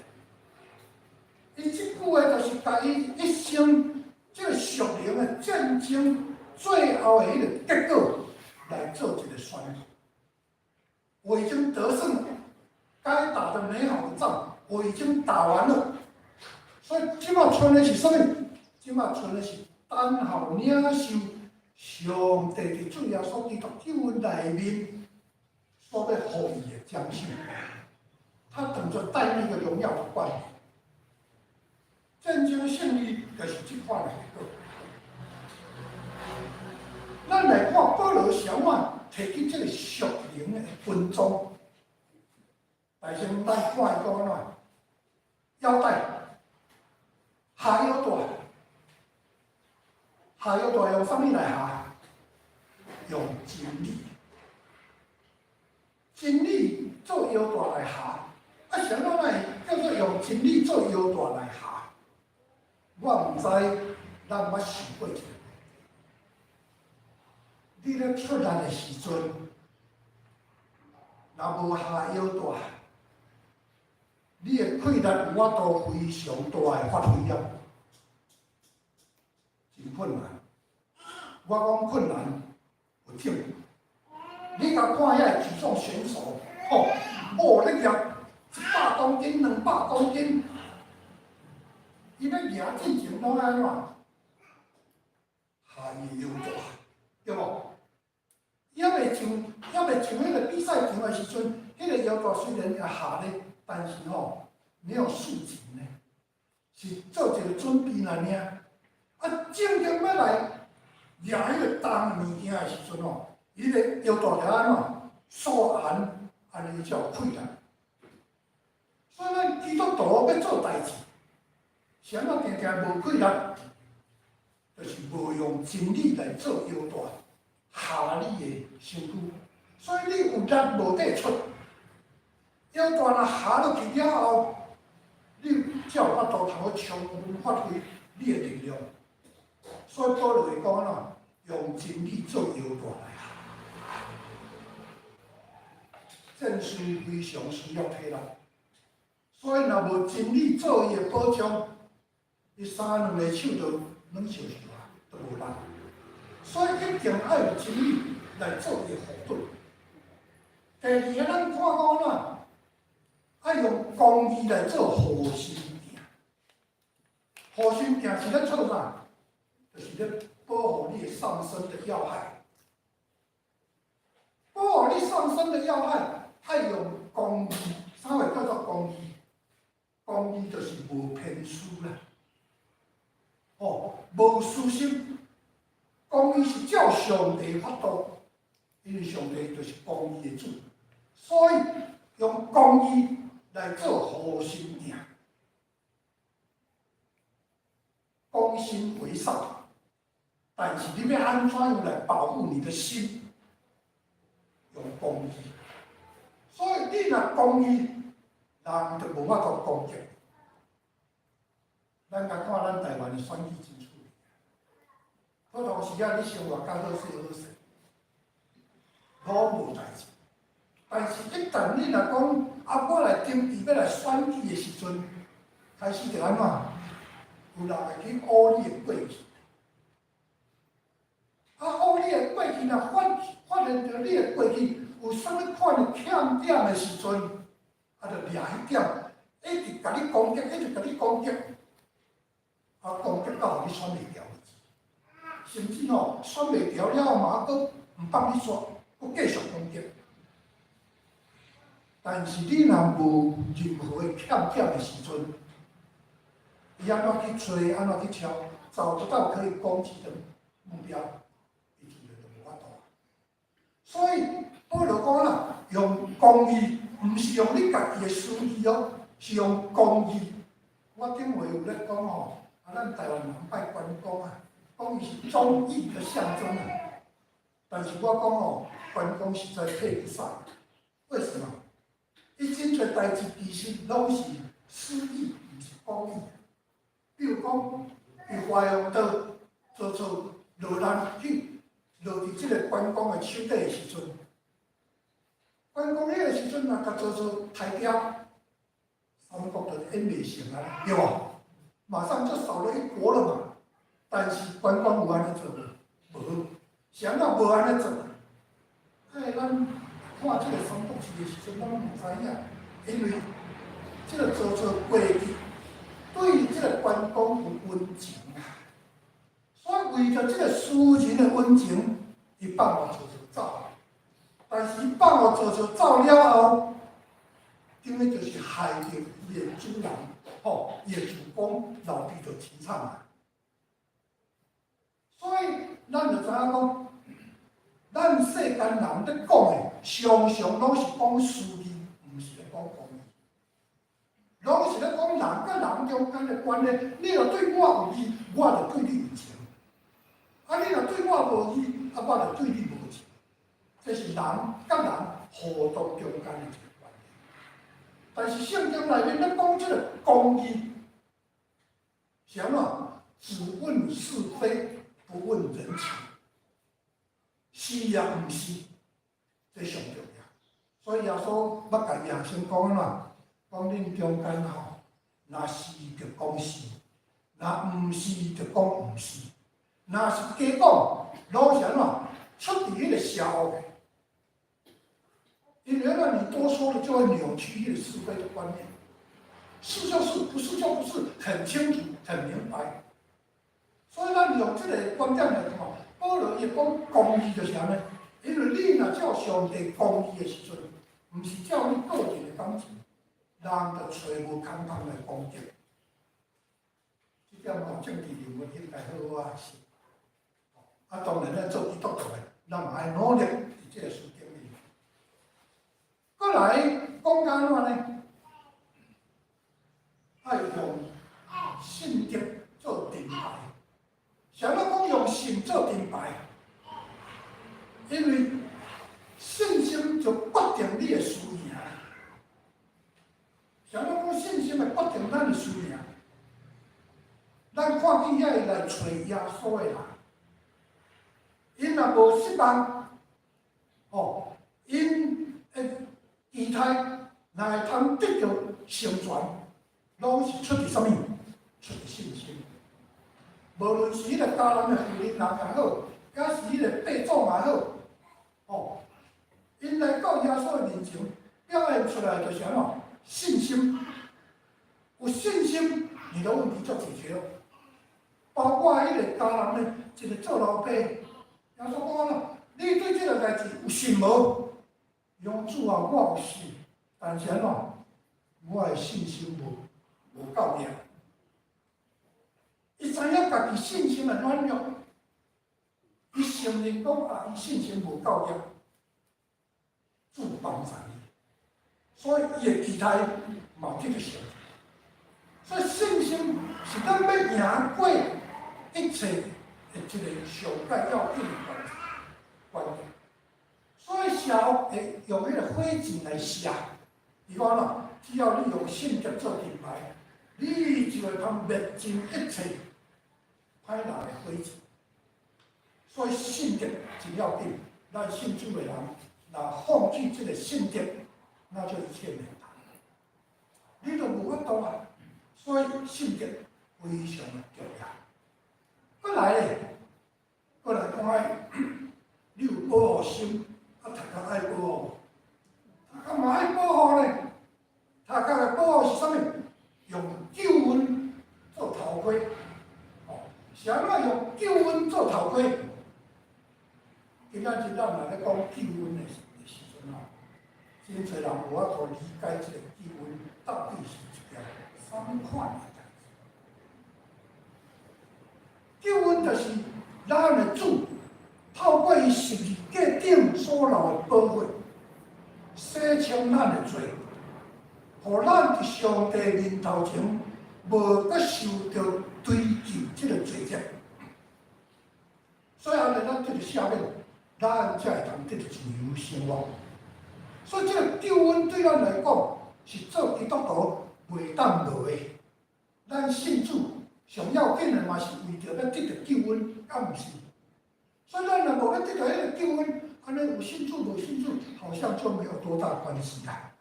伊即句话就是甲伊一生这个属灵的战争最后的迄个结果来做一个宣布。我已经得胜了，该打的美好的仗我已经打完了。所以，即摆剩的是啥物？即摆剩的是等候领受上帝伫主耶稣基督救恩内面所要予伊的奖赏。他等着戴那个荣耀的冠冕。战争胜利就是即款的结果。咱来看保罗小曼摕起这个属灵的军装，大先咱看伊讲安怎腰带。下腰带，下腰带用啥物来下？用真理，真理做腰带来下。啊，啥物来叫做用真理做腰带来下？我毋知咱捌想过一个问题。你咧出来的时阵，若无下腰带，你的气力有法度非常大的发挥了，真困难。我讲困难有忝。你甲看遐举重选手，你举100公斤、200公斤，伊要举进前拢安怎？下伊腰带，对无？还袂像迄个比赛场的时阵，迄个腰带虽然也下咧。但是没有事情呢，是做一个准备来尔。啊，正经要来掠迄个重物件的时阵伊个腰带就安怎锁安，安尼才有气力。所以咱基督徒要做代志，是安怎定定无气力，就是无用真理来做腰带，下你的身躯，所以你有力无地出。腰带若下落去了后，才有法度通好充分发挥你的力量。所以保罗会讲喏，用真理做摇带来。正事非常需要体力，所以若无真理做伊的保障，伊三两个手就软烧烧啊，都无力。所以一定要有真理来做伊的护盾。第二个，咱看讲喏，要用公义来做护心镜。护心镜是咧做啥？就是咧保护你上身的要害。保护你上身的要害，要用公义。啥话叫做公义？公义就是无偏私啦，无私心。公义是照上帝法度，因为上帝就是公义的主，所以用公义来做护心镜。公心为上，但是你要安怎样来保护你的心？用公义。所以你若公义，人就无法度攻击。咱甲看咱台湾的选举真处理，好当时啊，你生活较好势好势，好无代志。但是，一旦你若讲我来登记要来选举的时阵，开始就安怎？有人会去污你的过去。污你的过去，若发现到你的过去有啥物款的欠点的时阵，就掠迄点，一直甲你攻击，一直甲你攻击，攻击到你选袂掉为止。甚至选袂掉了后嘛，佫毋放你选，佫继续攻击。但是你若无任何的欠点的时阵，伊安怎去找，安怎去挑，找不到可以攻击的目标，伊自然就无法度。所以保罗讲啦，用公义，毋是用你家己的私意哦，是用公义。我顶回有咧讲咱台湾人拜关公啊，讲伊是忠义的象征啊。但是我讲关公实在配不上，为什么？伊真侪代志其实拢是私义，毋是公义。比如讲，伊花用刀做落难去落伫即个关公的手底的时阵，关公迄个时阵若甲做抬雕，三国就演袂成啊，对无？马上就少了一国了嘛。但是关公有安尼做无？是安怎无安尼做？咱看即个三国志的时阵，咱拢毋知影，因为即个做过去。对这个关公有温情啊，所以为着这个私人的温情，伊放我做走。但是伊放我做走了后，等于就是害着伊的主人，伊的主公老弟就凄惨啊。所以咱就知影讲，咱世间人咧讲的，常常拢是讲私义，毋是咧讲公义。拢是咧讲人甲人中间的关系，你若对我有义，我就对你有情；你若对我无义，我就对你无情。这是人甲人互动中间的一个关系。但是圣经内面咧讲这个公义，是安怎？只问是非，不问人情。是也毋是，这上重要。所以耶稣捌甲耶稣讲啦。讲恁中间若是就讲是，若毋是就讲毋是。若是假讲，老是安怎出伫迄个社会，因为你多说了就会扭曲迄个是非的观念。是就是，不是就不是，很清楚，很明白。所以咱用这个观点来看，保罗伊讲公义就是安尼，因为你若照上帝公义的时阵，毋是照你个人的感情。人就找无空来攻击，这点政治人物应该好好学。当然咧，做基督徒的，咱嘛爱努力伫这个事情里。过来讲安怎呢？要用信德做盾牌。想要讲用信做盾牌，因为信心就决定你的事业。想要讲信心的决定咱的生命。咱看见遐来找耶稣的人，因若无失望，因的期待若会通得到成全，拢是出于啥物？出于信心。无论是迄个家人的妇人人也好，也是迄个八种也好，因来到耶稣的面前，表现出来就是安怎？信心。有信心，你的问题就解决了。包括迄个家人呢，一个做老爸，耶稣讲了，你对这个代志有信无？用主啊，我有信，但是安怎？我的信心无够硬。伊知影家己信心的软弱，伊承认讲啊，伊信心无够硬，主帮助伊，所以伊的期待嘛得到成。所以信心是咱要赢过一切的一个上界要紧的关键。所以烧会用迄个火箭来射，伊讲啦，只要你用信德做盾牌，你就会通灭尽一切歹人的火箭。所以信德真要紧，咱信主的人，若放弃这个信德，那就一切免谈。你就无法度啊！所以信德非常的重要。过来咧，过来讲爱，你有保护心，啊，大家爱保护，大家嘛爱保护咧。大家的保护是啥物？用救恩做头盔，是安怎用救恩做头盔？今仔日咱若咧讲救恩的时阵真侪人无法度理解这个救恩到底是一条啥物款的代志。救恩就是咱的主透过伊十字架顶所留的宝血，洗清咱的罪，互咱伫上帝面头前无搁受到追究这个罪责。所以安尼，咱得到赦免，咱才会通得到自由生活。所以，这个救恩对咱来讲，是做基督徒袂当无的。咱信主上要紧的嘛，是为着要得到救恩，敢毋是？所以，咱若无要得到迄个救恩，安尼有信主无信主，好像就没有多大关系啦。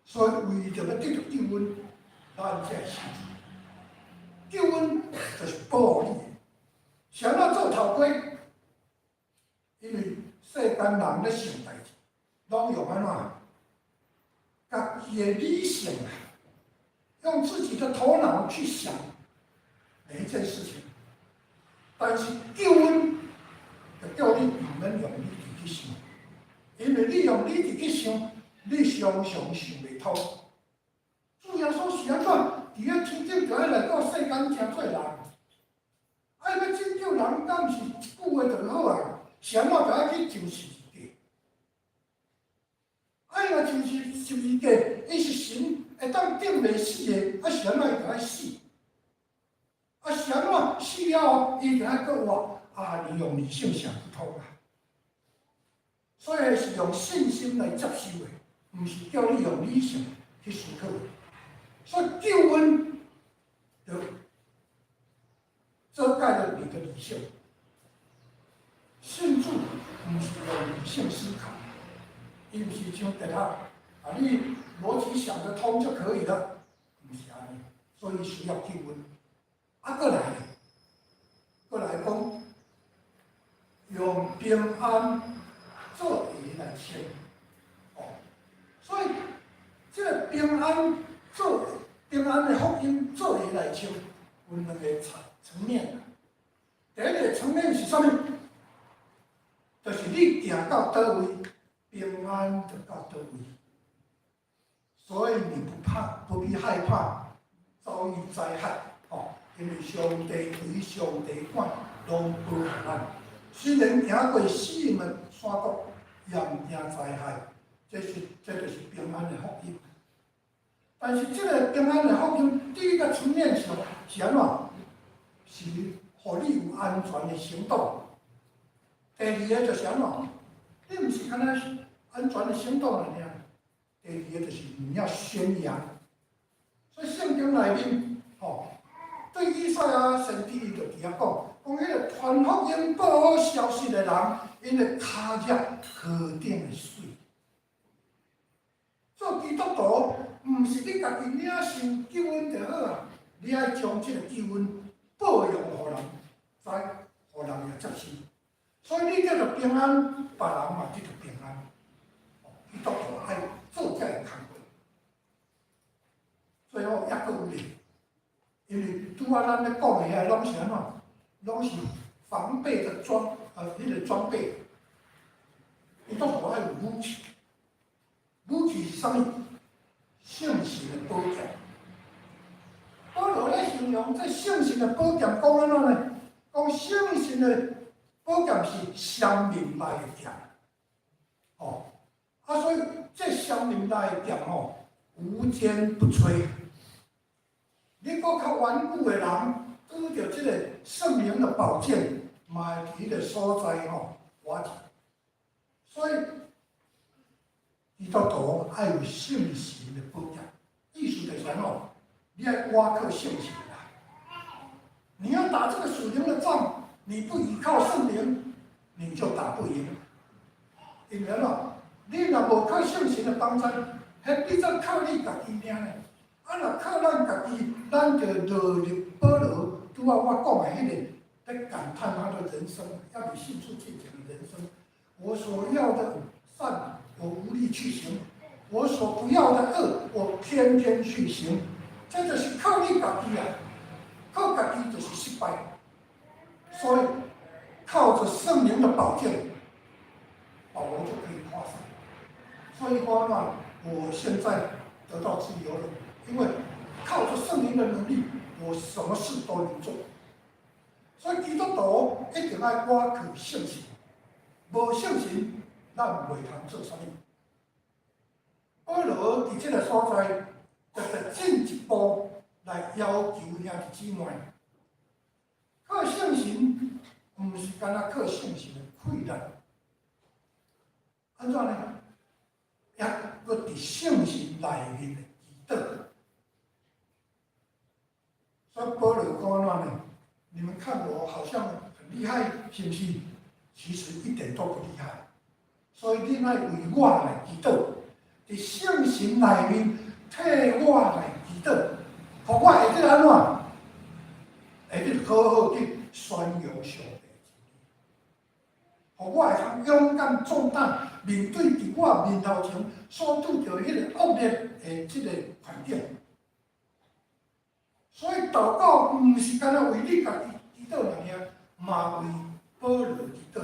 所以，为着要得到救恩，咱才会信主。救恩就是保护你，是安怎做头盔？因为世间人咧想代志。拢用安怎？家己的理性用自己的头脑去想每一件事情，但是救恩就叫你唔免用理智去想，因为你用理智去想，你常常想袂通。主耶稣是安怎？伫咧天顶就爱来到世间诚做人，爱要拯救人，敢毋是一句话就好啊？是安怎就爱去救世？若就是十字架，伊是神会当顶袂死的，是安怎伊就爱死？是安怎死了后，伊就爱搁活？你用理性想不通啊！所以是用信心来接受的，毋是叫你用理性去思考的。所以救恩就遮盖了你的理性，信主毋是用理性思考。伊毋是像地下你逻辑想得通就可以了，毋是安尼，所以需要救恩。过来讲，用平安做为来签，所以这个平安的福音做为来签，有两个层面。第一个层面是啥物？就是你行到倒位。平安就到倒位，所以你不必害怕遭遇灾害，因为上帝为上帝管，拢保护咱。虽然行过死人的山谷，也毋惊灾害，这就是平安的福音。但是这个平安的福音，第一个层面是安怎？是互你有安全的行动。第二个就是安怎？你毋是敢若安全的行动了呢？第二个就是你要宣扬所以圣经内面，对以赛亚先知伊就伫遐讲，讲迄个传福音报好消息的人，因的骹脚河顶的水。做基督徒，毋是你家己领受救恩就好啊，你爱将即个救恩报扬互人知，互人也接受。所以你得着平安，别人嘛得着平安。基督徒爱做这个工作。最后抑佫有咧，因为拄仔咱咧讲的遐拢是安怎？拢是防备的迄个装备。基督徒爱有武器。武器是啥物？圣神的宝剑。保罗咧形容这圣神的宝剑，讲安怎呢？讲圣神的宝剑是生命来的剑，所以这生命来的剑无坚不摧。你搁较顽固的人，拄着这个圣灵的宝剑，嘛会伫个所在瓦解。所以基督徒爱有圣神的宝剑，意思就是安怎？你要挖靠圣神来。你要打这个属灵的仗，你不依靠圣灵，你就打不赢。因为你若无靠圣神的帮助，迄比较靠你家己尔呢。若靠咱家己，咱就落入保罗拄仔我讲的迄个，在感叹他的人生，要比迅速进前的人生。我所要的善，我无力去行；我所不要的恶，我偏偏去行。这就是靠你家己啊！靠家己就是失败。所以靠着圣灵的宝剑，保罗就可以跨上。所以我现在得到自由了，因为靠着圣灵的能力，我什么事都能做。所以基督徒一定要挖靠圣神，无圣神，咱袂通做啥物。保罗伫这个所在，就是进一步来要求兄弟姊妹，靠圣神，毋是干那靠圣神的溃烂，安怎呢？也搁伫圣神内面的祈祷。所以保罗讲安怎呢？你们看我好像很厉害，是不是？其实一点都不厉害。所以你爱为我来祈祷，伫圣神内面替我来祈祷，互我会得安怎？会得好好去宣扬上帝，互我会通勇敢壮胆，面对伫我面头前所拄着迄个恶劣的即个环境。所以祷告毋是干那为你家己祈祷尔，嘛为保罗祈祷。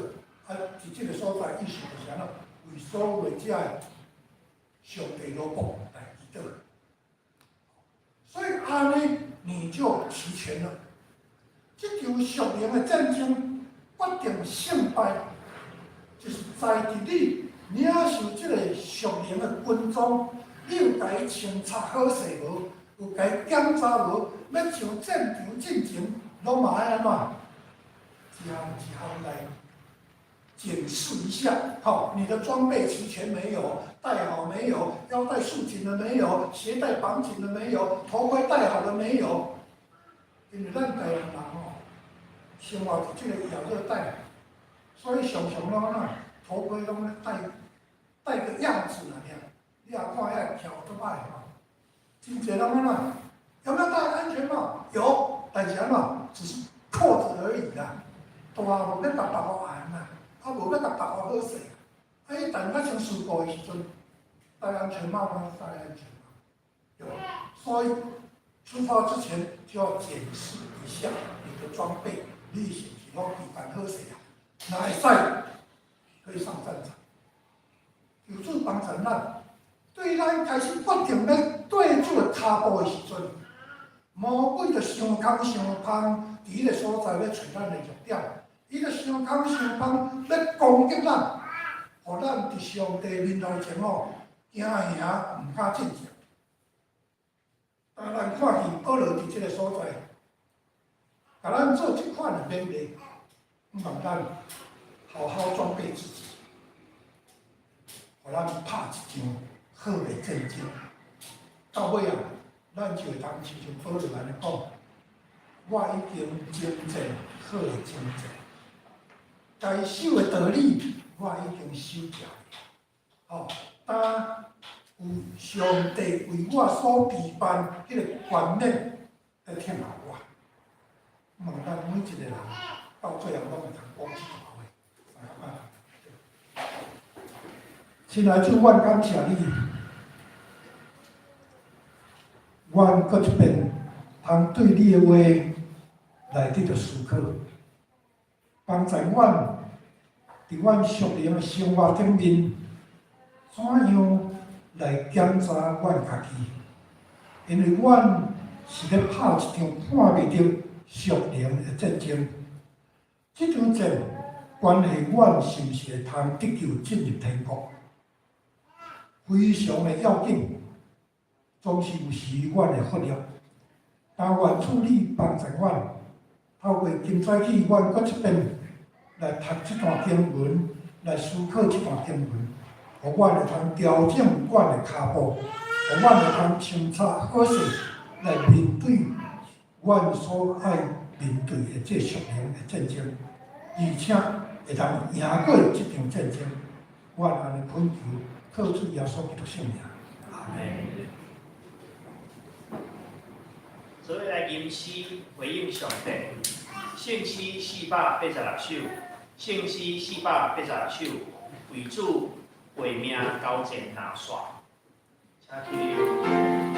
伫即个所在，意思就是安怎？为所有的遮的上帝老公来祈祷。所以安尼你就齐全了。这场属灵的战争决定胜败，就是在伫你领受这个属灵的军装，你有甲伊穿插好势无？有甲伊检查无？要上战场进前，拢嘛爱安怎？一项一项来检视一下，你的装备齐全没有？戴好没有？腰带束紧了没有？鞋带绑紧了没有？头盔戴好了没有？因为咱台湾人生活伫这个亚热带，所以常常拢安怎？头盔拢咧戴个样子尔。你也看遐跳都歹真侪人安怎？有没有戴安全帽？有，但是安怎？只是扣子而已啦，大无要甲白互按啦，无要甲白互好势。伊等较像事故的时阵，戴安全帽吗？戴安全帽。有，所以出发之前就要检视一下你的装备，你是不是拢备办好势啊？哪会使可以上战场？有主帮助咱，对咱开始决定要对主的骹步的时阵，魔鬼就伤空伤芳，伫迄个所在要找咱的弱点，伊就伤空伤芳要攻击咱，互咱伫上帝面头前惊吓毋敢进前。但咱看见保罗伫即个所在，甲咱做即款的勉励，让咱好好装备自己，互咱拍一场好的战争。到尾啊，咱就会当亲像保罗安尼讲，我已经征战好的征战，该守的道理我已经守住了。吼，当有上帝为我所备办迄个权免来听候我，望咱每一个人到最后拢会通讲这句话。亲爱的主，阮感谢你，阮搁一遍通对你的话来得到思考，帮助阮伫阮属灵的生活顶面，怎样来检查阮家己？因为阮是咧拍一场看袂到属灵的战争，这场战关系阮是毋是会通得救进入天国，非常的要紧。总是有时阮会忽略，但愿主你帮助阮，透过今早起，阮搁一遍来读这段经文，来思考这段经文，互阮会通调整阮的脚步，互阮会通清楚好势来面对阮所爱面对的这属灵的战争，而且会通赢过这场战争。阮安尼恳求，靠主耶稣基督圣名，阿门。所以来吟诗回应上帝，圣诗486首，圣诗486首，为主为命交战拿煞，请起。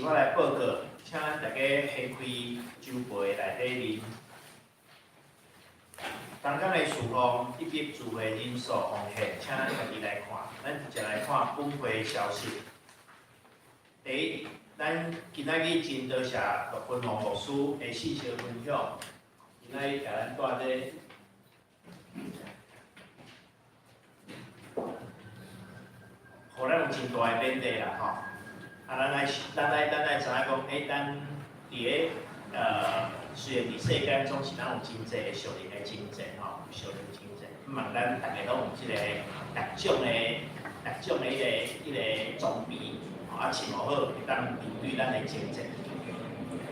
我来报告，请咱大家掀开酒杯内底啉。刚刚的事况以及住的人数奉献，请咱家己来看。咱直接来看本会消息。第一，咱今仔日真多谢陆军宏牧师的细小分享，今仔日甲咱带咧。互咱有真大的勉励啦吼，咱来知影讲，咱伫个虽然伫世间总是咱有真济的属灵的经济吼，属灵经济，毋茫咱大家拢有即个各种的迄个装备，啊，穿好会当面对咱的经济。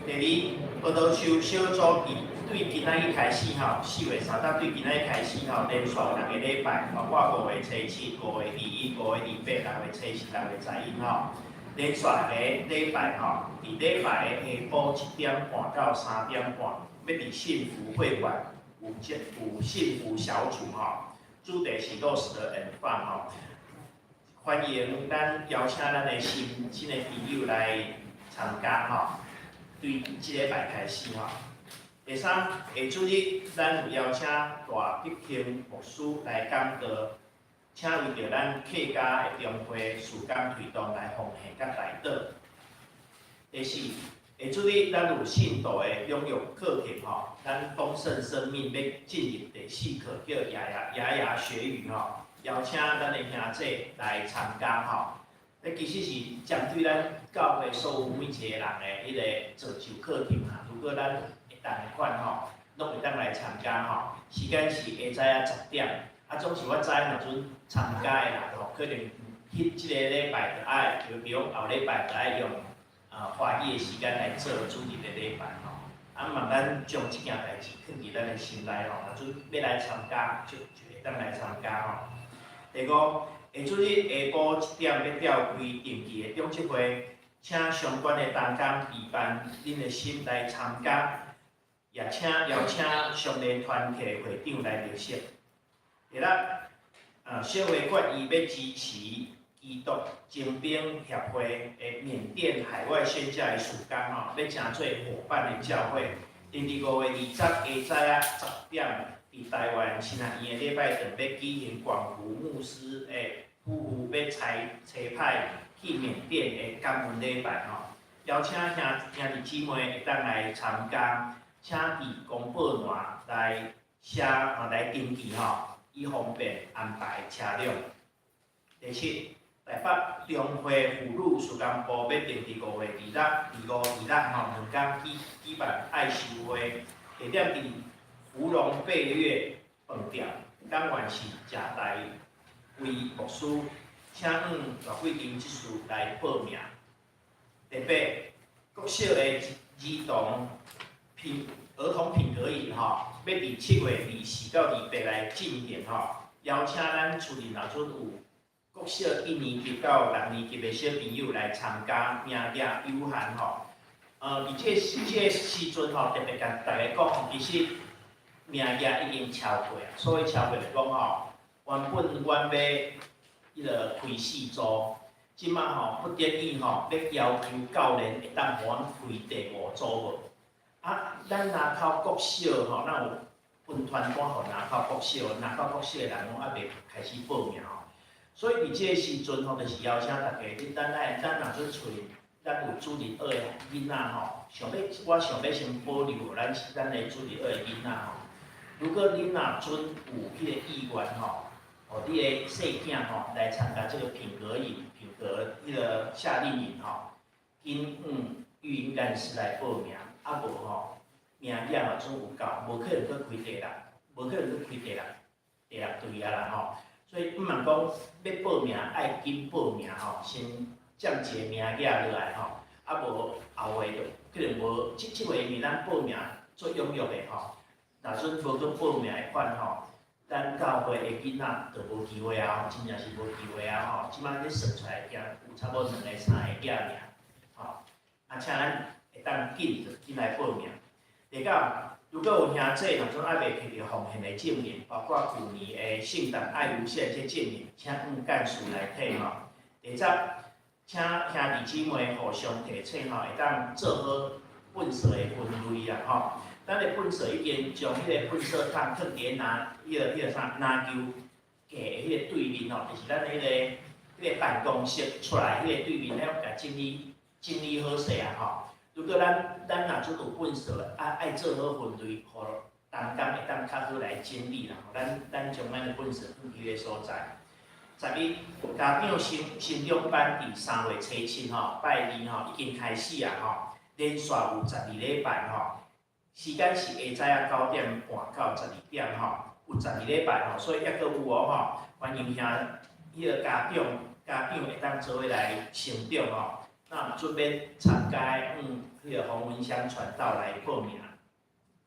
第二，葡萄树小组对今仔日开始吼，4月3日对今仔日开始吼，连续2个礼拜，包括5月初7、5月21、5月28、6月初10、6月11吼，连续2个礼拜吼，伫礼拜的下晡1点半到3点半，要伫幸福会馆有幸福小组吼，主题是60的恩放吼，欢迎邀请咱的新的朋友来参加吼。对即礼拜开始吼。第三，下主日咱有邀请大德兴牧师来讲道，请为着咱客家的中会事工推动来奉献甲来导。第四，下主日咱有信徒的养育课程吼，咱丰盛生命要进入第4课，叫牙牙学语吼，邀请咱的兄弟来参加吼。其实是针对咱教会所有每一个人的迄个造就课程啊。如果咱会当款吼，拢会当来参加吼。时间是下早10点，啊，总是我知若阵参加的人吼，可能即个礼拜就爱，比如后礼拜就爱用华语的时间来做主日的礼拜吼。啊，望咱将即件代志放伫咱的心内吼，若阵要来参加就会当来参加吼。第五。下主日下晡1点要召开定期的中执会，请相关的同工举办恁的心来参加，也邀请上联团体会长来列席。第六，小会决议要支持基督精兵协会的缅甸海外宣教的事工吼，要成做伙伴的教会。第5月20下早10点。伫台湾新南院的礼拜堂要举行广福牧师的夫妇要差派去缅甸的感恩礼拜吼，邀请兄弟姊妹会当来参加，请伫公报栏来写来登记吼，以方便安排车辆。第七，台北中会妇女事工部要定伫5月25、25、26吼2天举办爱修会，地点伫芙蓉贝月饭店，当晚是食台为牧师，请大贵金技术来报名。第八，国小的儿童品格营吼，要伫7月24到28来进行吼，邀请咱厝里若阵有国小1年级到6年级的小朋友来参加，名额有限吼。伫这时阵吼，特别甲大家讲，其实。名额已经超过啊，所以超过来讲吼，原本阮要迄个开4组，即马吼不得已吼，要求教练会当互阮开第5组无。啊，咱南口国小吼，咱有分团管互南口国小，南口国小的人拢还未开始报名吼。所以伫即个时阵吼，就是邀请大家，咱若做找咱有主日学的囡仔吼，我想要先保留咱的主日学的囡仔吼。如果恁若阵有迄个意愿吼，你的细囝吼来参加这个品格营、品格迄个夏令营吼，紧育婴干事来报名，啊无吼名额若阵有够，无可能去开第6队啊啦吼。所以毋茫讲要报名，爱紧报名吼，先降一个名额落来吼，啊无后月就可能无7月因为咱报名做踊跃的吼。若阵无做报名的款吼，咱教会的囡仔就无机会啊，真正是无机会啊吼。即摆咧算出来，有差不多2个3个囝尔，吼。啊，请咱会当紧来报名。第九，如果有兄弟若阵还未摕到奉献的证明，包括去年的圣诞爱无限这证明，请干事来替吼。第十，请兄弟姊妹互相提醒吼，会当做好粪扫的分类啊吼。咱的粪扫已经将迄个粪扫桶放伫迄个啥篮球架迄个对面吼，就是咱迄个办公室出来迄个对面，要甲整理好势啊吼。如果咱若做有粪扫，爱做好分类，互同工会当较好来整理啦。咱将咱的粪扫放伫迄个所在。11家长升中班伫3月初7吼，拜二吼已经开始啊吼，连续有12礼拜吼，时间是下早9点半到12点吼，有12礼拜吼，所以抑阁有吼，欢迎迄个家长会当做伙来成长吼，那准备参加迄个洪文乡传道来报名。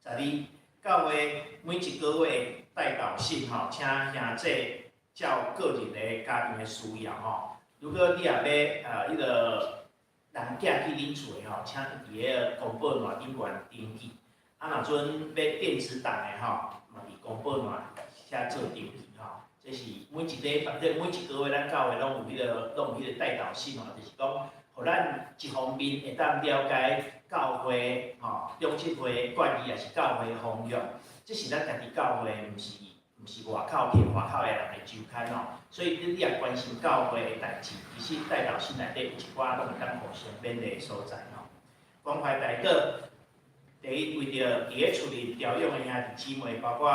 12教会每一个月带导信吼，请兄姐。照个人的家庭的需要吼，如果你也要迄个人囝去恁厝的吼，请伫迄个公报栏顶悬登记。啊，若阵要电子档的吼，嘛伫公报栏写做登记吼。这是每一个月咱教会拢有迄个带导信吼，就是讲，互咱一方面会当了解教会吼，中职会管理也是教会方向，这是咱家己教会，毋是外口的人的周刊哦，所以你也关心教会的代志，其实带导信内底有一寡拢会当互相勉励的所在哦。关怀大哥，第一为着伫咧厝里调养的兄弟姊妹，包括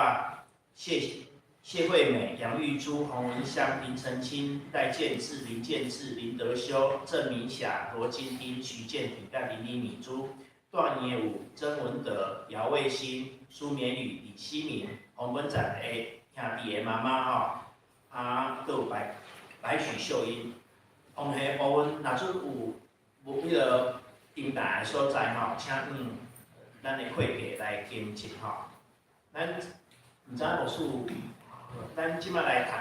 谢惠美、杨玉珠、洪文香、林澄清、戴建志、林建志、林德修、郑明霞、罗金丁、徐建平、林李米珠、段业武、曾文德、姚卫新、苏绵雨、李希明。洪本展的兄弟的妈妈吼，啊，有白许秀英，往下部分若准有迄个重大的所在吼，请咱的会计来跟进吼。咱毋知无数，咱即摆来读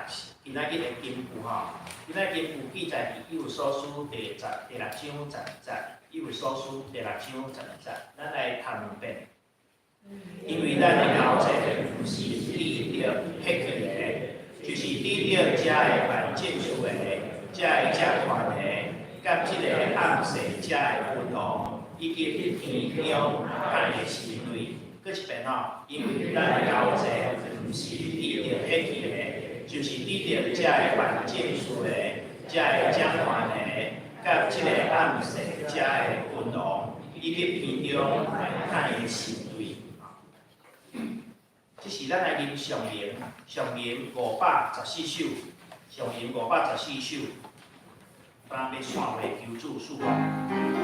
今仔日的经句吼，今仔经句记载伫以弗所书第6章10节，以弗所书第6章10节，咱来读两遍。因为咱的交际不是你着迄个的，就是你着遮的办证书的，遮的遮款的，甲即个暗示遮的运动，以及天中干的行为。搁一遍吼，因为咱的交际不是你着迄个的，就是你着遮的办证书的，遮的遮款的，甲即个暗示遮的运动，以及天中干的行为。这是咱来念上联514首，上联514首，帮要线画求助数法。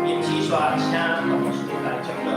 念起刷，请老师来讲了。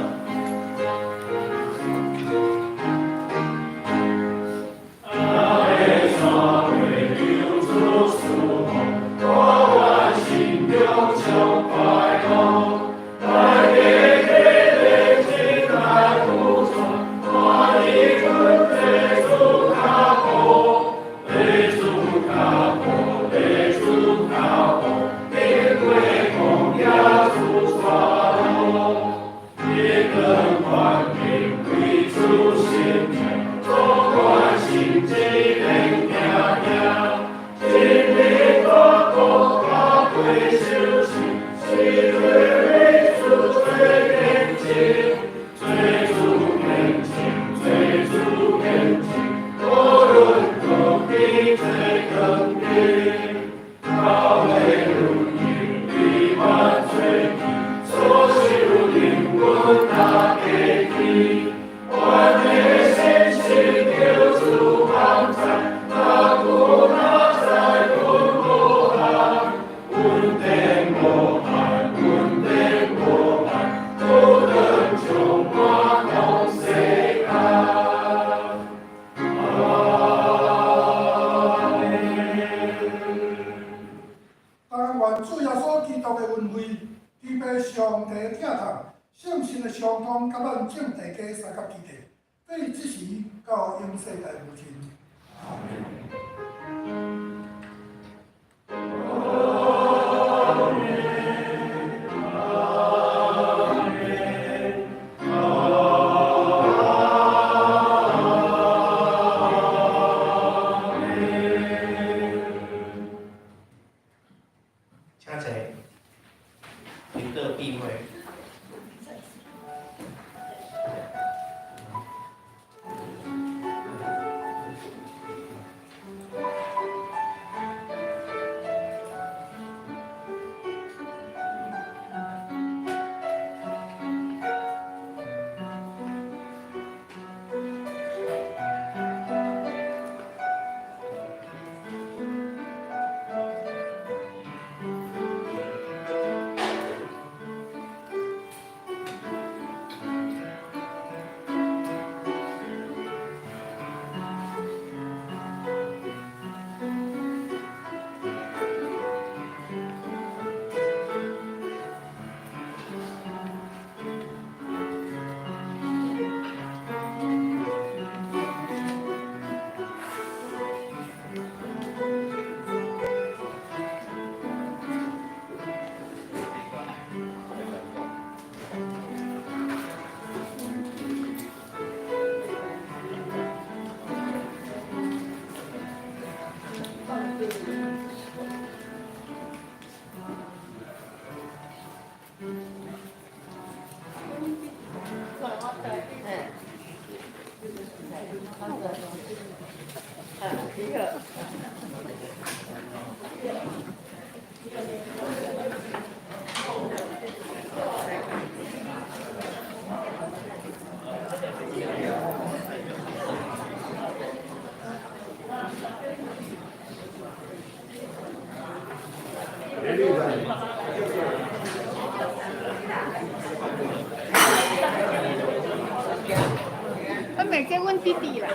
他每天问弟弟了，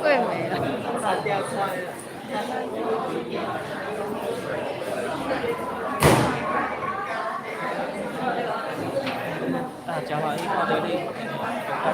贵没了，把掉出来了。大家好，一号的力。好。